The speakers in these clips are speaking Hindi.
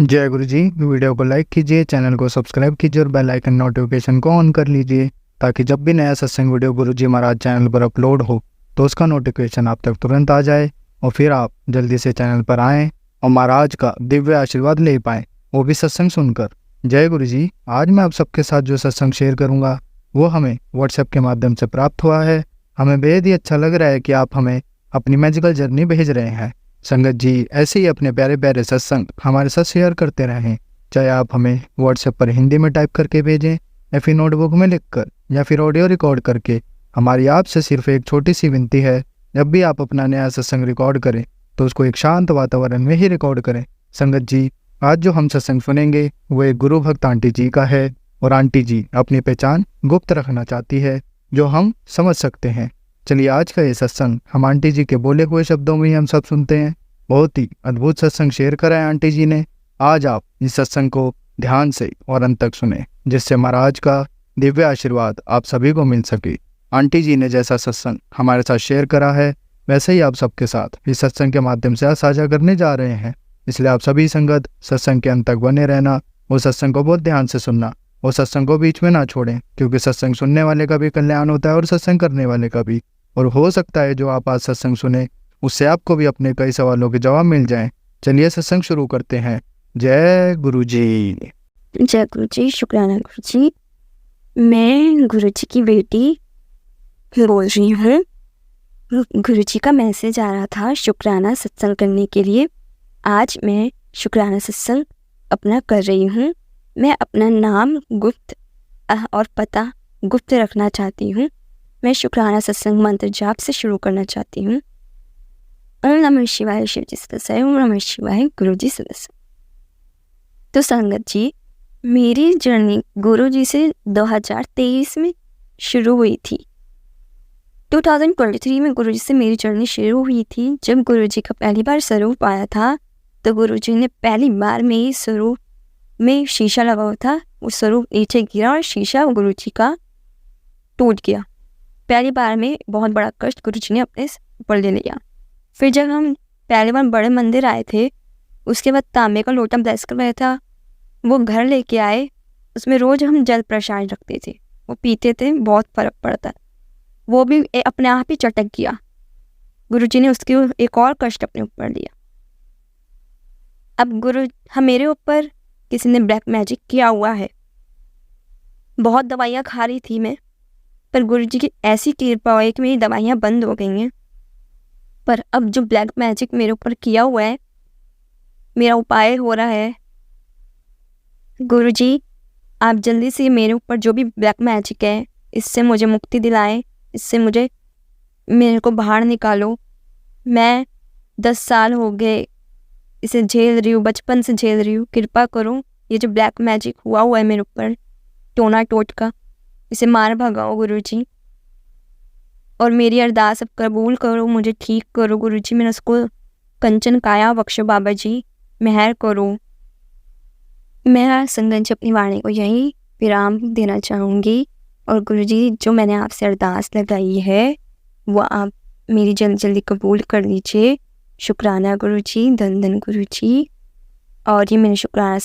जय गुरु जी। वीडियो को लाइक कीजिए, चैनल को सब्सक्राइब कीजिए और बेल आइकन नोटिफिकेशन को ऑन कर लीजिए ताकि जब भी नया सत्संग वीडियो गुरु जी महाराज चैनल पर अपलोड हो तो उसका नोटिफिकेशन आप तक तुरंत आ जाए और फिर आप जल्दी से चैनल पर आएँ और महाराज का दिव्य आशीर्वाद ले पाएँ, वो भी सत्संग सुनकर। जय गुरु जी। आज मैं आप सबके साथ जो सत्संग शेयर करूँगा वो हमें व्हाट्सएप के माध्यम से प्राप्त हुआ है। हमें बेहद ही अच्छा लग रहा है कि आप हमें अपनी मैजिकल जर्नी भेज रहे हैं। संगत जी ऐसे ही अपने प्यारे प्यारे सत्संग हमारे साथ शेयर करते रहें, चाहे आप हमें व्हाट्सएप पर हिंदी में टाइप करके भेजें या फिर नोटबुक में लिखकर या फिर ऑडियो रिकॉर्ड करके। हमारी आपसे सिर्फ एक छोटी सी विनती है, जब भी आप अपना नया सत्संग रिकॉर्ड करें तो उसको एक शांत वातावरण में ही रिकॉर्ड करें। संगत जी आज जो हम सत्संग सुनेंगे वो एक गुरु भक्त आंटी जी का है और आंटी जी अपनी पहचान गुप्त रखना चाहती है जो हम समझ सकते हैं। चलिए आज का ये सत्संग हम आंटी जी के बोले हुए शब्दों में ही हम सब सुनते हैं। बहुत ही अद्भुत सत्संग शेयर करा है आंटी जी ने। आज आप इस सत्संग को ध्यान से और अंत तक सुने जिससे महाराज का दिव्य आशीर्वाद आप सभी को मिल सके। आंटी जी ने जैसा सत्संग हमारे साथ शेयर करा है वैसे ही आप सबके साथ इस सत्संग के माध्यम से साझा करने जा रहे हैं। इसलिए आप सभी संगत सत्संग के अंत तक बने रहना, वो सत्संग को बहुत ध्यान से सुनना, वो सत्संग को बीच में ना छोड़ें, क्योंकि सत्संग सुनने वाले का भी कल्याण होता है और सत्संग करने वाले का भी। और हो सकता है जो आप आज सत्संग सुने उससे आपको भी अपने कई सवालों के जवाब मिल जाएं। चलिए सत्संग शुरू करते हैं। जय गुरु जी। जय गुरु जी। शुक्राना गुरु जी। मैं गुरु जी की बेटी बोल रही हूँ। गुरु जी का मैसेज आ रहा था शुक्राना सत्संग करने के लिए। आज मैं शुक्राना सत्संग अपना कर रही हूँ। मैं अपना नाम गुप्त और पता गुप्त रखना चाहती हूँ। मैं शुक्राना सत्संग मंत्र जाप से शुरू करना चाहती हूँ। ओम नमः शिवाय शिव जी सदस्य, ओम नमः शिवाय गुरु जी सदस्य। तो संगत जी मेरी जर्नी गुरु जी से 2023 में शुरू हुई थी। 2023 में गुरु जी से मेरी जर्नी शुरू हुई थी। जब गुरु जी का पहली बार स्वरूप आया था तो गुरु जी ने पहली बार में ही स्वरूप में शीशा लगा हुआ था, वो स्वरूप नीचे गिरा और शीशा गुरु जी का टूट गया। पहली बार में बहुत बड़ा कष्ट गुरु जी ने अपने ऊपर ले लिया। फिर जब हम पहली बार बड़े मंदिर आए थे, उसके बाद तांबे का लोटा ब्लेस कर रहा था, वो घर लेके आए। उसमें रोज़ हम जल प्रसाद रखते थे, वो पीते थे, बहुत फर्क पड़ता। वो भी अपने आप ही चटक गया। गुरु जी ने उसके एक और कष्ट अपने ऊपर लिया। अब मेरे ऊपर किसी ने ब्लैक मैजिक किया हुआ है। बहुत दवाइयाँ खा रही थी मैं, पर गुरु जी की ऐसी कृपा हुई कि मेरी दवाइयाँ बंद हो गई हैं। पर अब जो ब्लैक मैजिक मेरे ऊपर किया हुआ है, मेरा उपाय हो रहा है। गुरु जी आप जल्दी से मेरे ऊपर जो भी ब्लैक मैजिक है इससे मुझे मुक्ति दिलाएं, इससे मेरे को बाहर निकालो। मैं 10 साल हो गए इसे झेल रही हूँ, बचपन से झेल रही हूँ। कृपा करो ये जो ब्लैक मैजिक हुआ है मेरे ऊपर टोना टोटका, इसे मार भगाओ गुरु जी। और मेरी अरदास अब कबूल करो, मुझे ठीक करो गुरु जी। मेरा उसको कंचन काया बख्शो बाबा जी, मेहर करो। मैं संगत जी अपनी वाणी को यही विराम देना चाहूँगी। और गुरु जी जो मैंने आपसे अरदास लगाई है वो आप मेरी जल्दी जल्दी कबूल कर लीजिए। शुक्राना गुरु जी, धन धन गुरु जी। और ये मैंने शुक्राना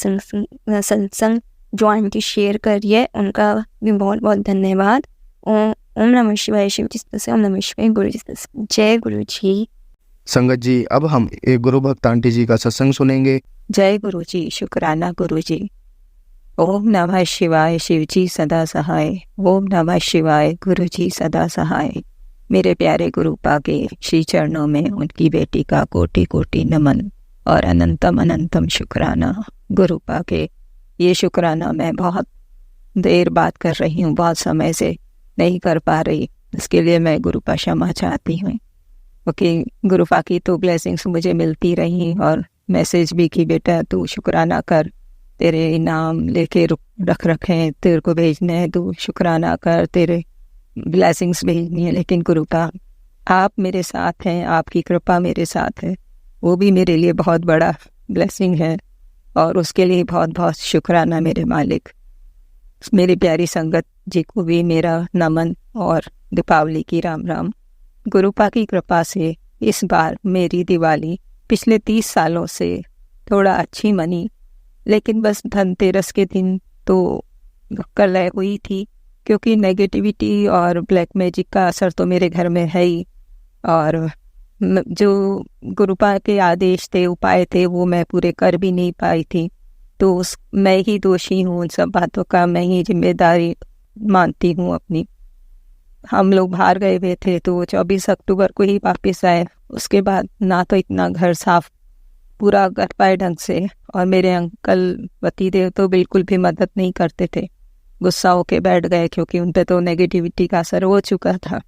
सत्संग जो आंटी शेयर करी है उनका भी बहुत बहुत धन्यवाद। ओम नमः शिवाय शिव जी से, ओम नमः शिवाय गुरु जी से। जय गुरु जी। संगत जी अब हम एक गुरु भक्त आंटी जी का सत्संग सुनेंगे। जय गुरु जी। शुक्राना गुरु जी। ओम नमः शिवाय शिव जी सदा सहाय, ओम नमः शिवाय गुरु जी सदा सहाय। मेरे प्यारे गुरुपा के श्री चरणों में उनकी बेटी का कोटि कोटि नमन और अनंतम अनंतम शुक्राना। गुरुपा के ये शुक्राना मैं बहुत देर बात कर रही हूँ, बहुत समय से नहीं कर पा रही, इसके लिए मैं गुरुपा क्षमा चाहती हूँ। ओके, गुरुपा की तो ब्लेसिंग्स मुझे मिलती रही और मैसेज भी कि बेटा तू शुक्राना कर, तेरे इनाम लेके रख रखे तेरे को भेजने हैं, तू शुक्राना कर, तेरे ब्लेसिंग्स भेजनी है। लेकिन गुरुपा आप मेरे साथ हैं, आपकी कृपा मेरे साथ है, वो भी मेरे लिए बहुत बड़ा ब्लेसिंग है और उसके लिए बहुत बहुत शुक्राना मेरे मालिक। मेरी प्यारी संगत जी को भी मेरा नमन और दीपावली की राम राम। गुरुपा की कृपा से इस बार मेरी दिवाली पिछले 30 सालों से थोड़ा अच्छी मनी लेकिन बस धनतेरस के दिन तो कलह हुई थी, क्योंकि नेगेटिविटी और ब्लैक मैजिक का असर तो मेरे घर में है ही, और जो गुरुपा के आदेश थे, उपाय थे, वो मैं पूरे कर भी नहीं पाई थी। तो मैं ही दोषी हूँ उन सब बातों का, मैं ही जिम्मेदारी मानती हूँ अपनी। हम लोग बाहर गए हुए थे तो 24 अक्टूबर को ही वापस आए। उसके बाद ना तो इतना घर साफ पूरा कर पाए ढंग से, और मेरे अंकल पतिदेव तो बिल्कुल भी मदद नहीं करते थे, गुस्सा होके बैठ गए, क्योंकि उन पे तो नेगेटिविटी का असर हो चुका था।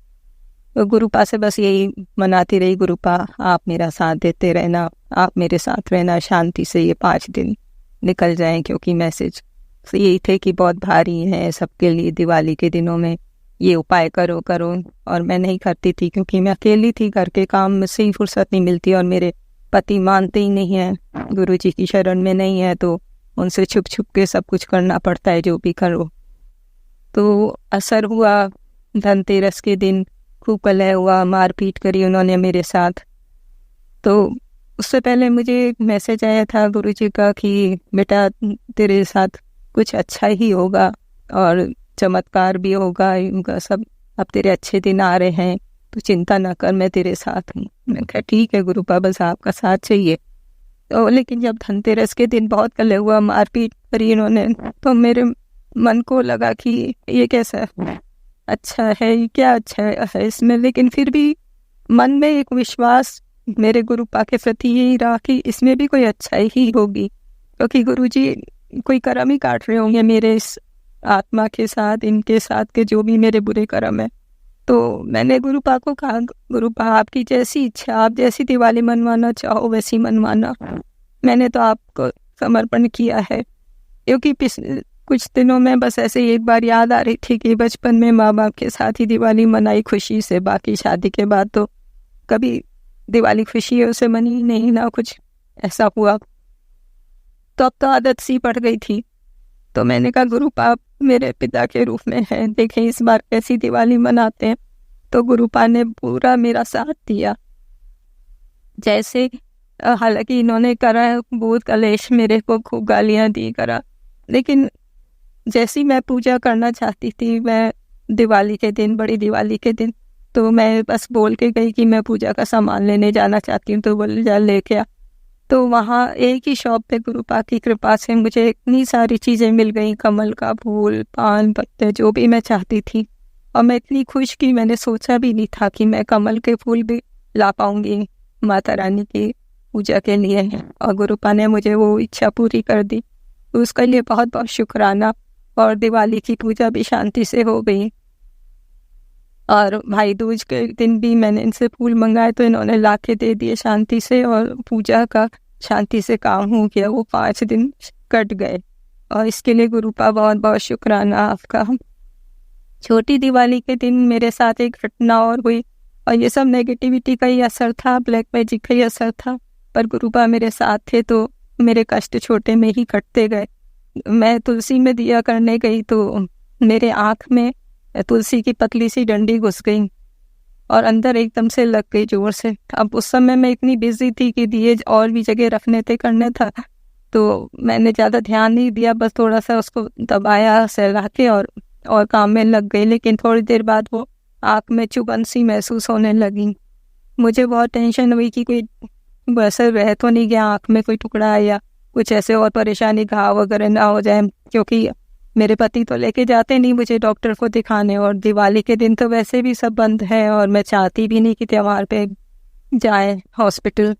तो गुरुपा से बस यही मनाती रही, गुरुपा आप मेरा साथ देते रहना, आप मेरे साथ रहना, शांति से ये 5 दिन निकल जाएं, क्योंकि मैसेज यही थे कि बहुत भारी है सबके लिए, दिवाली के दिनों में ये उपाय करो करो। और मैं नहीं करती थी, क्योंकि मैं अकेली थी, घर के काम से ही फुर्सत नहीं मिलती, और मेरे पति मानते ही नहीं हैं, गुरुजी की शरण में नहीं है, तो उनसे छुप छुप के सब कुछ करना पड़ता है, जो भी करो। तो असर हुआ, धनतेरस के दिन खूब कलह हुआ, मारपीट करी उन्होंने मेरे साथ। तो उससे पहले मुझे एक मैसेज आया था गुरुजी का कि बेटा तेरे साथ कुछ अच्छा ही होगा और चमत्कार भी होगा, इनका सब अब तेरे अच्छे दिन आ रहे हैं, तो चिंता ना कर, मैं तेरे साथ हूँ। मैं कहा ठीक है गुरुपा, बस आपका साथ चाहिए। तो लेकिन जब धनतेरस के दिन बहुत कलह हुआ, मारपीट करी इन्होंने, तो मेरे मन को लगा कि ये कैसा अच्छा है, ये क्या अच्छा है इसमें। लेकिन फिर भी मन में एक विश्वास मेरे गुरुपा के प्रति यही रहा कि इसमें भी कोई अच्छाई ही होगी, क्योंकि गुरुजी कोई कर्म ही काट रहे होंगे मेरे इस आत्मा के साथ, इनके साथ के जो भी मेरे बुरे कर्म है। तो मैंने गुरुपा को कहा, गुरुपा आपकी जैसी इच्छा, आप जैसी दिवाली मनवाना चाहो वैसी मनवाना, मैंने तो आपको समर्पण किया है। क्योंकि कुछ दिनों में बस ऐसे ही एक बार याद आ रही थी कि बचपन में माँ बाप के साथ ही दिवाली मनाई खुशी से, बाकी शादी के बाद तो कभी दिवाली खुशियों से मनी नहीं, ना कुछ ऐसा हुआ। तो अब तो आदत सी पड़ गई थी। तो मैंने कहा गुरुपा मेरे पिता के रूप में है, देखें इस बार कैसी दिवाली मनाते हैं। तो गुरुपा ने पूरा मेरा साथ दिया। जैसे हालांकि इन्होंने करा बहुत कलेश, मेरे को खूब गालियां दी करा, लेकिन जैसी मैं पूजा करना चाहती थी, मैं दिवाली के दिन, बड़ी दिवाली के दिन, तो मैं बस बोल के गई कि मैं पूजा का सामान लेने जाना चाहती हूँ, तो बोले जा लेके आ। तो वहाँ एक ही शॉप पे गुरुपा की कृपा से मुझे इतनी सारी चीज़ें मिल गई, कमल का फूल, पान पत्ते, जो भी मैं चाहती थी। और मैं इतनी खुश कि मैंने सोचा भी नहीं था कि मैं कमल के फूल भी ला पाऊँगी माता रानी की पूजा के लिए, और गुरुपा ने मुझे वो इच्छा पूरी कर दी। तो उसके लिए बहुत बहुत शुक्राना। और दिवाली की पूजा भी शांति से हो गई। और भाई दूज के दिन भी मैंने इनसे फूल मंगाए, तो इन्होंने ला के दे दिए शांति से, और पूजा का शांति से काम हो गया। वो 5 दिन कट गए, और इसके लिए गुरुपा बहुत बहुत शुक्राना आपका। छोटी दिवाली के दिन मेरे साथ एक घटना और हुई, और ये सब नेगेटिविटी का ही असर था, ब्लैक मैजिक का ही असर था, पर गुरुपा मेरे साथ थे तो मेरे कष्ट छोटे में ही कटते गए। मैं तुलसी में दिया करने गई तो मेरे आँख में तुलसी की पतली सी डंडी घुस गई और अंदर एकदम से लग गई जोर से। अब उस समय मैं इतनी बिजी थी कि दिए और भी जगह रखने थे, करने था, तो मैंने ज़्यादा ध्यान नहीं दिया, बस थोड़ा सा उसको दबाया सहला के और काम में लग गई। लेकिन थोड़ी देर बाद वो आँख में चुभन सी महसूस होने लगी। मुझे बहुत टेंशन हुई कि कोई असर रह तो नहीं गया आँख में, कोई टुकड़ा या कुछ ऐसे और परेशानी, घाव वगैरह ना हो जाए, क्योंकि मेरे पति तो लेके जाते नहीं मुझे डॉक्टर को दिखाने, और दिवाली के दिन तो वैसे भी सब बंद है, और मैं चाहती भी नहीं कि त्योहार पे जाए हॉस्पिटल।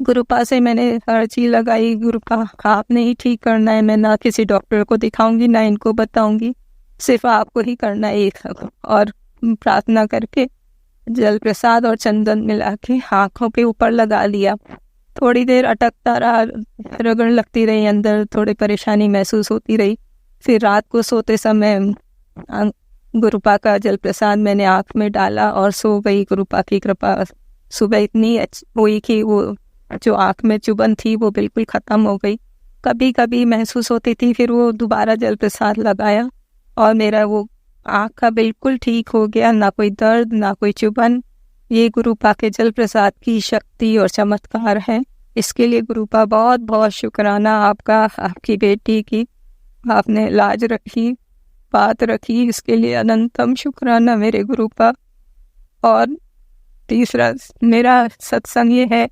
गुरुपा से मैंने हर चीज़ लगाई, गुरुपा आपने ही ठीक करना है, मैं ना किसी डॉक्टर को दिखाऊंगी ना इनको बताऊंगी, सिर्फ आपको ही करना है एक। और प्रार्थना करके जल प्रसाद और चंदन मिला के आँखों के ऊपर लगा लिया। थोड़ी देर अटकता रहा, रगड़ लगती रही अंदर, थोड़ी परेशानी महसूस होती रही। फिर रात को सोते समय गुरुपा का जल प्रसाद मैंने आँख में डाला और सो गई। गुरुपा की कृपा सुबह इतनी हुई कि वो जो आँख में चुभन थी वो बिल्कुल ख़त्म हो गई। कभी कभी महसूस होती थी, फिर वो दोबारा जल प्रसाद लगाया और मेरा वो आँख का बिल्कुल ठीक हो गया, ना कोई दर्द ना कोई चुभन। ये गुरुपा के जल प्रसाद की शक्ति और चमत्कार है। इसके लिए गुरुपा बहुत बहुत शुक्राना आपका, आपकी बेटी की आपने लाज रखी, बात रखी, इसके लिए अनंतम शुक्राना मेरे गुरुपा। और तीसरा मेरा सत्संग ये है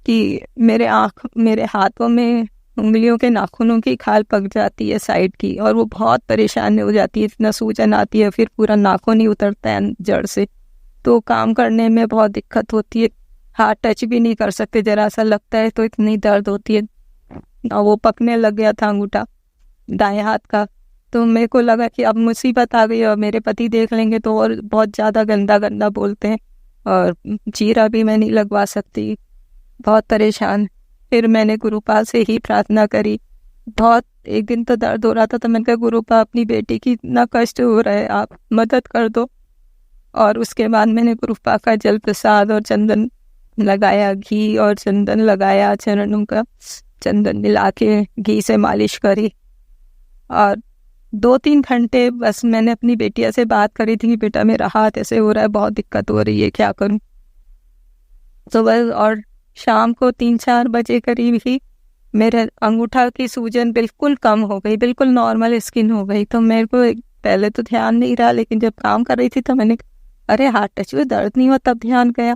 कि मेरे हाथों में उंगलियों के नाखूनों की खाल पक जाती है साइड की, और वो बहुत परेशान हो जाती है, इतना सूजन आती है, फिर पूरा नाखून ही उतरता है जड़ से, तो काम करने में बहुत दिक्कत होती है, हाथ टच भी नहीं कर सकते, जरा सा लगता है तो इतनी दर्द होती है। और वो पकने लग गया था अंगूठा दाएं हाथ का, तो मेरे को लगा कि अब मुसीबत आ गई और मेरे पति देख लेंगे तो और बहुत ज़्यादा गंदा गंदा बोलते हैं, और चीरा भी मैं नहीं लगवा सकती, बहुत परेशान। फिर मैंने गुरुपा से ही प्रार्थना करी, बहुत एक दिन तो दर्द हो रहा था, तो मैंने कहा गुरुपा अपनी बेटी की इतना कष्ट हो रहा है, आप मदद कर दो। और उसके बाद मैंने गुरुपा का जल प्रसाद और चंदन लगाया, घी और चंदन लगाया, चरणों का चंदन मिला के घी से मालिश करी, और 2-3 घंटे बस मैंने अपनी बेटिया से बात करी थी कि बेटा मेरा हाथ ऐसे हो रहा है, बहुत दिक्कत हो रही है, क्या करूं। तो बस, और शाम को 3-4 बजे करीब ही मेरे अंगूठा की सूजन बिल्कुल कम हो गई, बिल्कुल नॉर्मल स्किन हो गई। तो मेरे को पहले तो ध्यान नहीं रहा, लेकिन जब काम कर रही थी तो मैंने अरे हाथ टच हुए, दर्द नहीं हुआ, तब ध्यान गया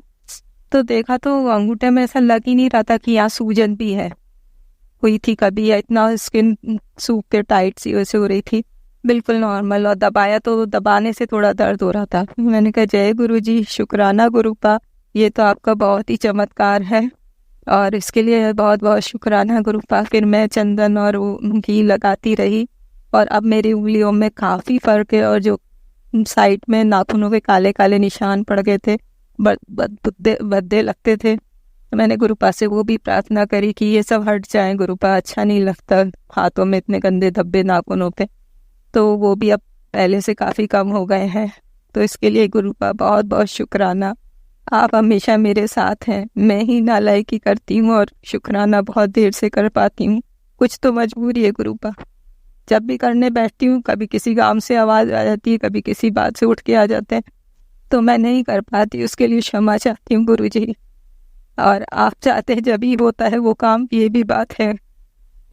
तो देखा तो अंगूठे में ऐसा लग ही नहीं रहा था कि यहाँ सूजन भी है हुई थी कभी, या इतना स्किन सूख के टाइट सी वैसे हो रही थी, बिल्कुल नॉर्मल। और दबाया तो दबाने से थोड़ा दर्द हो रहा था। मैंने कहा जय गुरु जी, शुक्राना गुरुपा, ये तो आपका बहुत ही चमत्कार है, और इसके लिए बहुत बहुत शुक्राना गुरुपा। फिर मैं चंदन और घी लगाती रही, और अब मेरी उंगलियों में काफ़ी फर्क है, और जो साइड में नाखूनों के काले काले निशान पड़ गए थे, बद्दे लगते थे, मैंने गुरुपा से वो भी प्रार्थना करी कि ये सब हट जाए गुरुपा, अच्छा नहीं लगता हाथों में इतने गंदे धब्बे नाखूनों पे, तो वो भी अब पहले से काफ़ी कम हो गए हैं। तो इसके लिए गुरुपा बहुत बहुत शुक्राना, आप हमेशा मेरे साथ हैं। मैं ही नालायकी करती हूँ और शुक्राना बहुत देर से कर पाती हूँ, कुछ तो मजबूरी है गुरुपा। जब भी करने बैठती हूँ कभी किसी काम से आवाज़ आ जाती है, कभी किसी बात से उठ के आ जाते हैं, तो मैं नहीं कर पाती, उसके लिए क्षमा चाहती हूँ गुरुजी। और आप चाहते हैं जब ही होता है वो काम, ये भी बात है,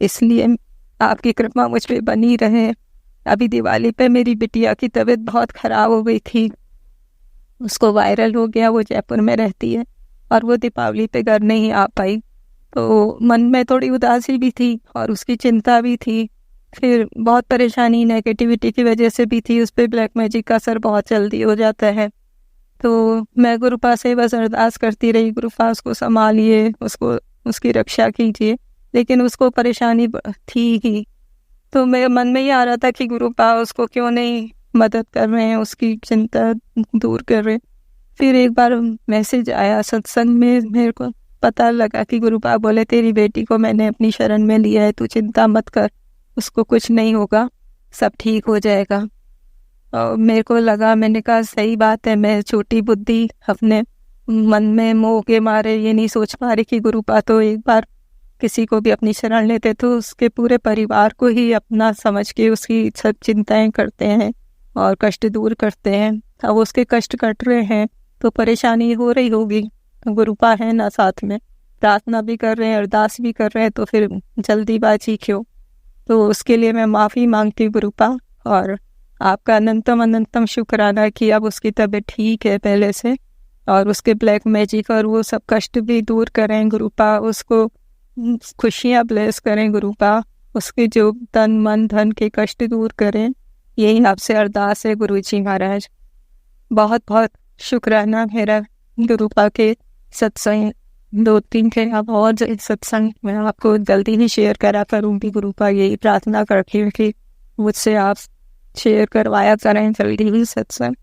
इसलिए आपकी कृपा मुझ पे बनी रहे। अभी दिवाली पे मेरी बिटिया की तबीयत बहुत ख़राब हो गई थी, उसको वायरल हो गया, वो जयपुर में रहती है, और वो दीपावली पे घर नहीं आ पाई, तो मन में थोड़ी उदासी भी थी और उसकी चिंता भी थी, फिर बहुत परेशानी नेगेटिविटी की वजह से भी थी, उस पर ब्लैक मैजिक का असर बहुत जल्दी हो जाता है। तो मैं गुरुपा से बस अरदास करती रही, गुरुपा उसको संभालिए, उसको उसकी रक्षा कीजिए, लेकिन उसको परेशानी थी ही, तो मेरे मन में ये आ रहा था कि गुरुपा उसको क्यों नहीं मदद कर रहे हैं, उसकी चिंता दूर कर रहे। फिर एक बार मैसेज आया सत्संग में, मेरे को पता लगा कि गुरुपा बोले तेरी बेटी को मैंने अपनी शरण में लिया है, तू चिंता मत कर, उसको कुछ नहीं होगा, सब ठीक हो जाएगा। और मेरे को लगा, मैंने कहा सही बात है, मैं छोटी बुद्धि अपने मन में मोह के मारे ये नहीं सोच पा रही कि गुरुपा तो एक बार किसी को भी अपनी शरण लेते तो उसके पूरे परिवार को ही अपना समझ के उसकी सब चिंताएं करते हैं और कष्ट दूर करते हैं। अब उसके कष्ट कट रहे हैं तो परेशानी हो रही होगी, गुरुपा है ना साथ में, प्रार्थना भी कर रहे हैं, अरदास भी कर रहे हैं, तो फिर जल्दीबाजी क्यों। तो उसके लिए मैं माफ़ी मांगती हूँ गुरुपा, और आपका अनंतम अनंतम शुक्राना कि अब उसकी तबीयत ठीक है पहले से, और उसके ब्लैक मैजिक और वो सब कष्ट भी दूर करें गुरुपा, उसको खुशियाँ ब्लेस करें गुरुपा, उसके जो तन मन धन के कष्ट दूर करें, यही आपसे अरदास है गुरुजी महाराज। बहुत बहुत शुक्राना मेरा गुरुपा के सत्संग 2-3 थे, अब और सत्संग मैं आपको जल्दी ही शेयर करा करूँगी गुरुपा, यही प्रार्थना करती हूँ कि मुझसे आप शेयर करवाया करें जल्दी ही सत्संग।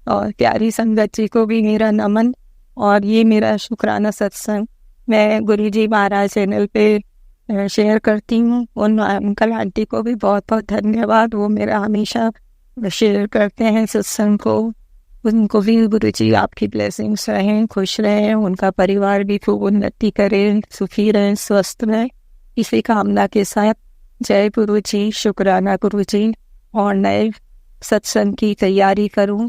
और प्यारी संगत जी को भी मेरा नमन, और ये मेरा शुक्राना सत्संग मैं गुरुजी महाराज चैनल पे शेयर करती हूँ। उन अंकल आंटी को भी बहुत बहुत धन्यवाद, वो मेरा हमेशा शेयर करते हैं सत्संग को, उनको भी गुरुजी आपकी ब्लेसिंग्स रहें, खुश रहें, उनका परिवार भी खूब उन्नति करे, सुखी रहें, स्वस्थ रहें, इसी कामना के साथ जय गुरुजी, शुक्राना गुरुजी। और नए सत्संग की तैयारी करूं।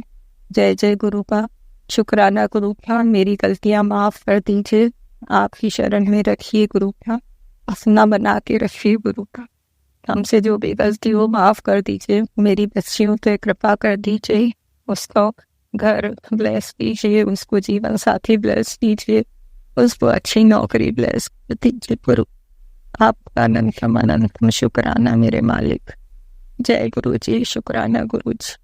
जय जय गुरुपा, शुक्राना गुरुपा, मेरी गलतियां माफ़ कर दीजिए, आप ही शरण में रखिए गुरु का, अपना बना के रखिए गुरु का। हमसे जो भी गलती हो माफ़ कर दीजिए, मेरी बच्चियों पे कृपा कर दीजिए, उसको घर ब्लेस कीजिए, उसको जीवन साथी ब्लेस कीजिए, उसको अच्छी नौकरी ब्लेस कर दीजिए गुरु। आपका अनंतम अनंतम शुक्राना मेरे मालिक। जय गुरु जी, शुक्राना गुरु जी।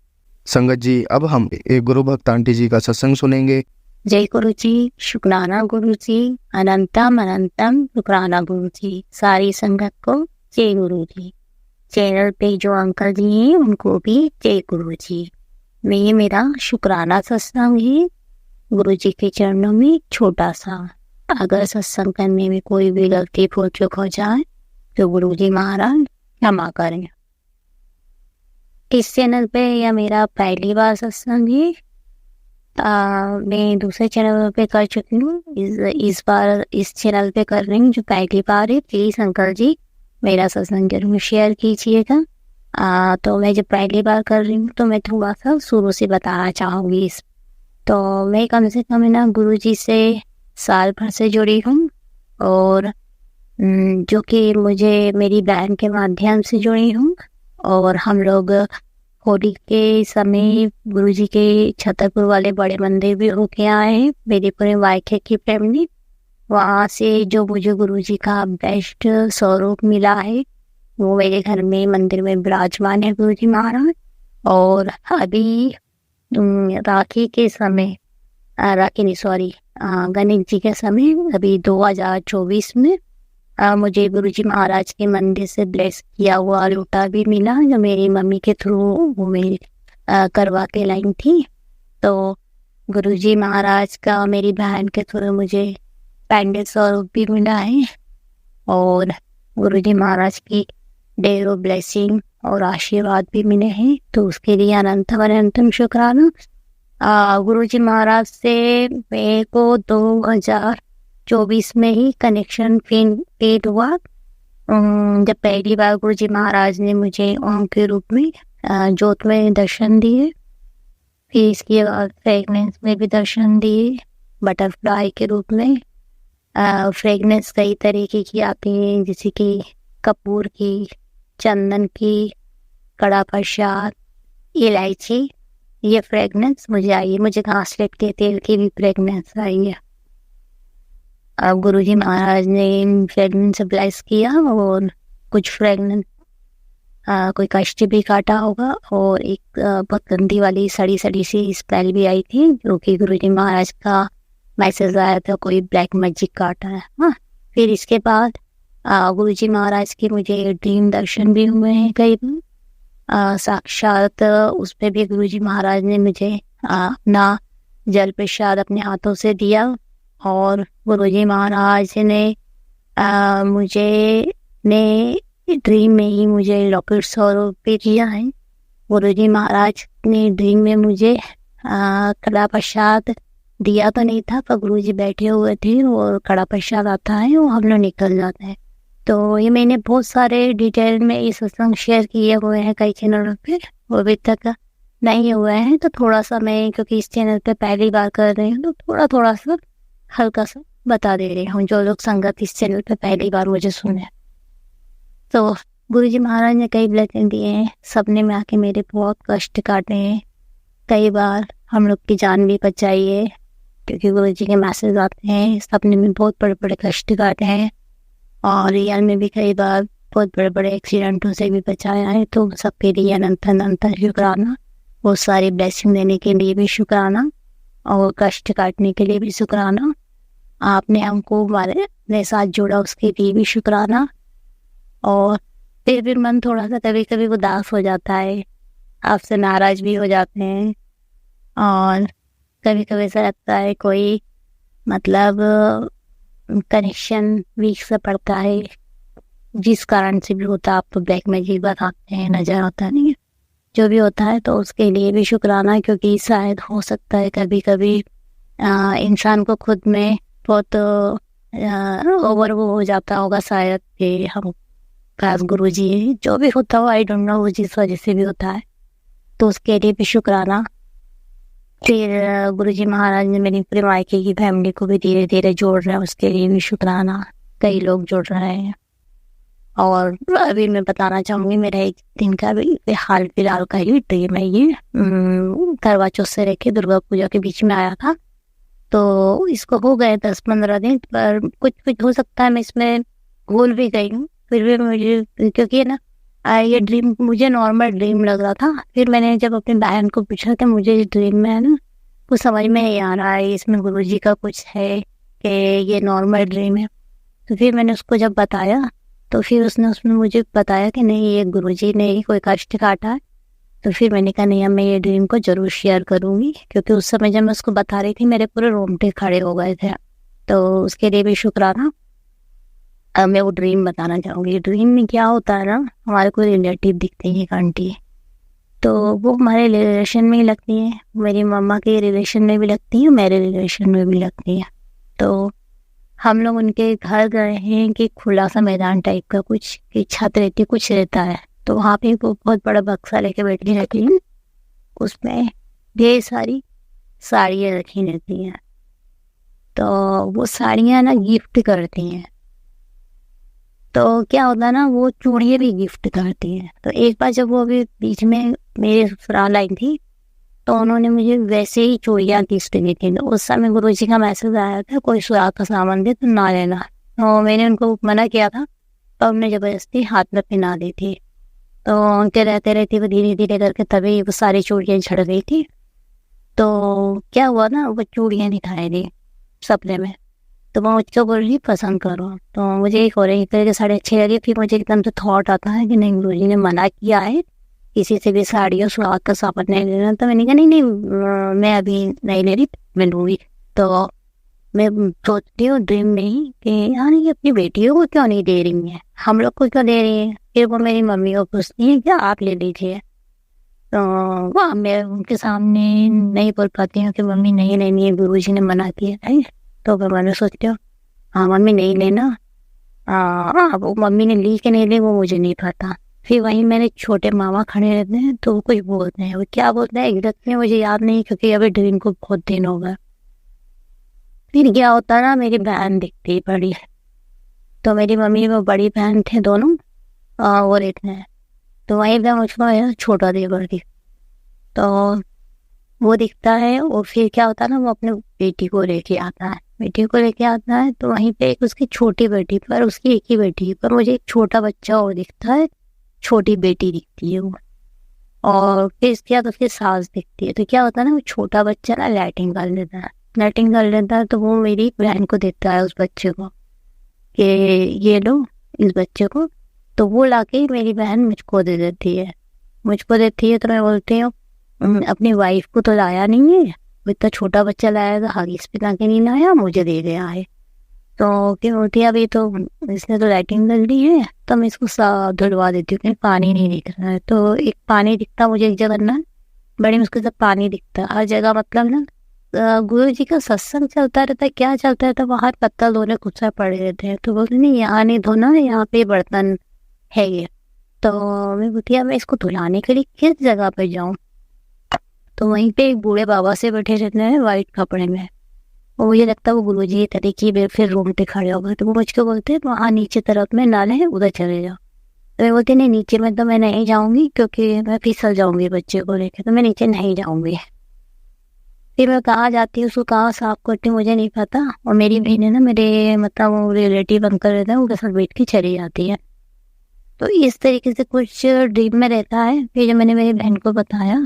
संगत जी, अब हम एक गुरु भक्त आंटी जी का सत्संग सुनेंगे। जय गुरु जी, शुक्राना गुरु जी, अनंतम अनंतम शुक्राना गुरु जी। सारी संगत को जय गुरु जी। चैनल पे जो अंकल जी हैं उनको भी जय गुरु जी। ये मेरा शुक्राना सत्संग है गुरु जी के चरणों में, छोटा सा। अगर सत्संग करने में कोई भी गलती भूल चूक हो जाए तो गुरु जी महाराज क्षमा करें। इस चैनल पे यह मेरा पहली बार सत्संग है। मैं दूसरे चैनल पे कर चुकी हूँ, इस बार इस चैनल पे कर रही हूँ जो पहली बार है। प्लीज़ अंकल जी मेरा सत्संग जरूर शेयर कीजिएगा। तो मैं जब पहली बार कर रही हूँ तो मैं थोड़ा सा शुरू से बताना चाहूँगी। तो मैं कम से कम ना गुरु जी से साल भर से जुड़ी हूँ, और जो कि मुझे मेरी बहन के माध्यम से जुड़ी हूँ। और हम लोग होली के समय गुरु जी के छतरपुर वाले बड़े मंदिर भी होके आए हैं, मेरी पूरे वाइके की फैमिली। वहाँ से जो मुझे गुरु जी का बेस्ट स्वरूप मिला है वो मेरे घर में मंदिर में विराजमान है गुरु जी महाराज। और अभी राखी के समय राखी नहीं सॉरी गणेश जी के समय अभी 2024 में मुझे गुरु जी महाराज के मंदिर से ब्लेस किया हुआ लोटा भी मिला, जो मेरी मम्मी के थ्रू वो मेरी करवा के लाई थी। तो गुरु जी महाराज का मेरी बहन के थ्रू मुझे पैंडल स्वरूप भी मिला है, और गुरु जी महाराज की ढेरों ब्लेसिंग और आशीर्वाद भी मिले हैं। तो उसके लिए अनंतम अनंतम शुक्राना। गुरु जी महाराज से मेरे को 2024 में ही कनेक्शन पेड हुआ, जब पहली बार गुरु जी महाराज ने मुझे ओम के रूप में ज्योत में दर्शन दिए। फिर इसके बाद फ्रेगनेंस में भी दर्शन दिए, बटरफ्लाई के रूप में। फ्रेगनेंस कई तरीके की आती हैं, जैसे कि कपूर की, चंदन की, कड़ा प्रसाद, इलायची, ये फ्रेगनेंस मुझे आई है। मुझे घासलेट के तेल की भी फ्रेगनेंस आई है। अब गुरु जी महाराज ने इन फ्रेगनेंस से ब्लेस किया, और कुछ फ्रेगनेंस कोई कष्ट भी काटा होगा, और एक बहुत गंदी वाली सड़ी सड़ी सी स्मेल भी आई थी, जो कि गुरु जी महाराज का मैसेज आया था कोई ब्लैक मैजिक काटा है। हाँ, फिर इसके बाद गुरु जी महाराज के मुझे ड्रीम दर्शन भी हुए हैं कई बार। साक्षात उस पर भी गुरु जी महाराज ने मुझे अपना जल प्रसाद अपने हाथों से दिया, और गुरु जी महाराज ने मुझे ड्रीम में ही मुझे लॉकेट स्वरूप भी दिया है। गुरु जी महाराज ने ड्रीम में मुझे कड़ा प्रसाद दिया तो नहीं था, पर गुरु जी बैठे हुए थे और कड़ा प्रसाद आता है और हम लोग निकल जाते हैं। तो ये मैंने बहुत सारे डिटेल में ये सत्संग शेयर किए हुए हैं कई चैनलों पे, वो अभी तक नहीं हुए हैं। तो थोड़ा सा मैं, क्योंकि इस चैनल पे पहली बार कर रही हूँ, तो थोड़ा सा हल्का सा बता दे रही हूँ, जो लोग संगत इस चैनल पे पहली बार मुझे सुने। तो गुरु जी महाराज ने कई ब्लेसिंग दिए हैं, सपने में आके मेरे बहुत कष्ट काटे हैं। कई बार हम लोग की जान भी बचाई है, क्योंकि गुरु जी के मैसेज आते हैं। सपने में बहुत बड़े बड़े कष्ट काटे हैं, और रियल में भी कई बार बहुत बड़े बड़े एक्सीडेंटों से भी बचाया है। तो सबके लिए अनंत अनंत शुक्राना। वो सारी ब्लेसिंग देने के लिए भी शुक्राना, और कष्ट काटने के लिए भी शुक्राना। आपने हमको हमारे साथ जोड़ा उसके लिए भी शुक्राना। और फिर भी मन थोड़ा सा कभी कभी उदास हो जाता है, आपसे नाराज भी हो जाते हैं, और कभी कभी ऐसा लगता है कोई मतलब कनेक्शन वीक से पड़ता है, जिस कारण से भी होता है। आप तो ब्लैक मैजिक बताते हैं, नजर होता नहीं है, जो भी होता है। तो उसके लिए भी शुक्राना, क्योंकि शायद हो सकता है कभी कभी इंसान को खुद में बहुत ओवर वो हो जाता होगा शायद, कि हम खास गुरु जी है, जो भी होता हो, आई डोंट नो, वो जिस वजह से भी होता है। तो उसके लिए भी शुक्राना। फिर गुरुजी महाराज ने मेरी पूरे मायके की फैमिली को भी धीरे धीरे जोड़ रहे हैं, उसके लिए भी शुक्राना। कई लोग जुड़ रहे हैं। और अभी मैं बताना चाहूँगी, मेरा एक दिन का भी हाल फिलहाल का ही ड्रीम है ये। करवा चौथ से लेके दुर्गा पूजा के बीच में आया था, तो इसको हो गए 10-15 दिन, पर कुछ कुछ हो सकता है मैं इसमें भूल भी गई हूँ। फिर भी मुझे, क्योंकि ना ये ड्रीम मुझे नॉर्मल ड्रीम लग रहा था। फिर मैंने जब अपनी बहन को पूछा कि मुझे इस ड्रीम में है ना कुछ समझ में नहीं आ रहा है, इसमें गुरुजी का कुछ है कि ये नॉर्मल ड्रीम है, तो फिर मैंने उसको जब बताया तो फिर उसने मुझे बताया कि नहीं, ये गुरुजी ने ही कोई कष्ट काटा है। तो फिर मैंने कहा नहीं, अब मैं ये ड्रीम को जरूर शेयर करूँगी, क्योंकि उस समय जब मैं उसको बता रही थी मेरे पूरे रोंगटे खड़े हो गए थे। तो उसके लिए भी शुक्राना। अब मैं वो ड्रीम बताना चाहूँगी। ड्रीम में क्या होता है ना, हमारे कोई रिलेटिव दिखते हैं, एक आंटी, तो वो हमारे रिलेशन में ही लगती हैं, मेरी मम्मा के रिलेशन में भी लगती हैं, मेरे रिलेशन में भी लगती हैं। तो हम लोग उनके घर गए हैं कि खुला सा मैदान टाइप का कुछ, कि छत रहती कुछ रहता है, तो वहाँ पे वो बहुत बड़ा बक्सा लेके बैठी रहती है, उसमें ढेर सारी साड़ियाँ रखी रहती हैं। तो वो साड़ियाँ ना गिफ्ट करती हैं। तो क्या होता है ना, वो चूड़ियाँ भी गिफ्ट करती हैं। तो एक बार जब वो अभी बीच में मेरे ससुराल आई थी, तो उन्होंने मुझे वैसे ही चूड़ियाँ गिफ्ट दी थी। तो उस समय गुरुजी का मैसेज आया था कोई सुराग का सामान दे तो ना लेना, तो मैंने उनको मना किया था, तो उन्होंने जबरदस्ती हाथ में पहना दी थी। तो उनके रहते रहते वो धीरे धीरे करके तभी वो सारी चूड़ियाँ झड़ गई थी। तो क्या हुआ ना, वो चूड़ियाँ दिखाई दी सपने में, तो मैं मुझको बोल रही पसंद करो, तो मुझे एक हो रही तरह साड़ी अच्छी लगी। फिर मुझे एकदम से थॉट आता है कि नहीं, गुरुजी ने मना किया है किसी से भी साड़ी और सुहाग का सामान नहीं लेना। तो मैंने कहा नहीं नहीं, मैं अभी नहीं ले रही, मैं लूँगी। तो मैं सोचती हूँ ड्रीम में ही कि यार ये अपनी बेटियों को क्यों नहीं दे रही है, हम लोग को क्यों दे रही है। फिर वो मेरी मम्मी को पूछती है क्या आप ले लीजिए, तो वाह, मैं उनके सामने नहीं बोल पाती हूँ कि मम्मी नहीं लेनी है, गुरुजी ने मना किया है। तो फिर मैंने सोचती हूँ हाँ मम्मी नहीं लेना। वो मम्मी ने ली कि नहीं ली वो मुझे नहीं पता। फिर वहीं मेरे छोटे मामा खड़े रहते हैं, तो वो कुछ बोलते हैं, वो क्या बोलते हैं एग्जैक्टली मुझे याद नहीं, क्योंकि अभी ड्रीम को बहुत दिन हो गए। फिर क्या होता ना, मेरी बहन दिखती है बड़ी, तो मेरी मम्मी वो बड़ी बहन थे दोनों, वो रहते हैं। तो वहीं पे मुझको छोटा देवर दिख, तो वो दिखता है। और फिर क्या होता है ना, वो अपने बेटी को लेके आता है, तो वहीं पे एक उसकी छोटी बेटी, पर उसकी एक ही बेटी है, पर मुझे एक छोटा बच्चा और दिखता है, छोटी बेटी दिखती है वो। और फिर इसके बाद उसकी सास दिखती है। तो क्या होता है ना, वो छोटा बच्चा ना लैटिंग कर लेता है, तो वो मेरी बहन को देता है उस बच्चे को कि ये लो इस बच्चे को। तो वो लाके मेरी बहन मुझको दे देती है। तो मैं बोलती हूँ अपनी वाइफ को तो लाया नहीं है, वो इतना छोटा बच्चा लाया था, हगीज पिला के नहीं लाया, मुझे दे गया है। तो क्या बोलती है अभी तो इसने तो लाइटिंग कर दी है, तो मैं इसको धुलवा देती हूँ, पानी नहीं दिख रहा है। तो एक पानी दिखता मुझे एक जगह ना, बड़ी मुश्किल से पानी दिखता हर जगह। मतलब ना गुरु जी का सत्संग चलता रहता है, क्या चलता रहता है, वहाँ पत्तल धोने खुद से पड़े रहते हैं। तो बोलते नहीं यहाँ नहीं धोना, यहाँ पे बर्तन है ये। तो मैं बोलती है मैं इसको धुलाने के लिए किस जगह पे जाऊँ। तो वहीं पे एक बूढ़े बाबा से बैठे रहते हैं वाइट कपड़े में, और मुझे लगता है वो गुरुजी तरीके फिर रूम पे खड़े हो गए। तो वो मुझको बोलते हैं वहाँ नीचे तरफ में नाले है, उधर चले जाओ। तो मैं बोलती नहीं, नीचे में तो मैं नहीं जाऊँगी, क्योंकि मैं फिसल जाऊँगी बच्चे को लेकर, तो मैं नीचे नहीं जाऊँगी। फिर मैं कहाँ जाती हूँ, उसको कहाँ साफ करती हूँ मुझे नहीं पता। और मेरी बहन है ना, मेरे मतलब वो रिलेटिव अंकल रहता है, उनके साथ बैठ के चली जाती है। तो इस तरीके से कुछ ड्रीम में रहता है। फिर जब मैंने मेरी बहन को बताया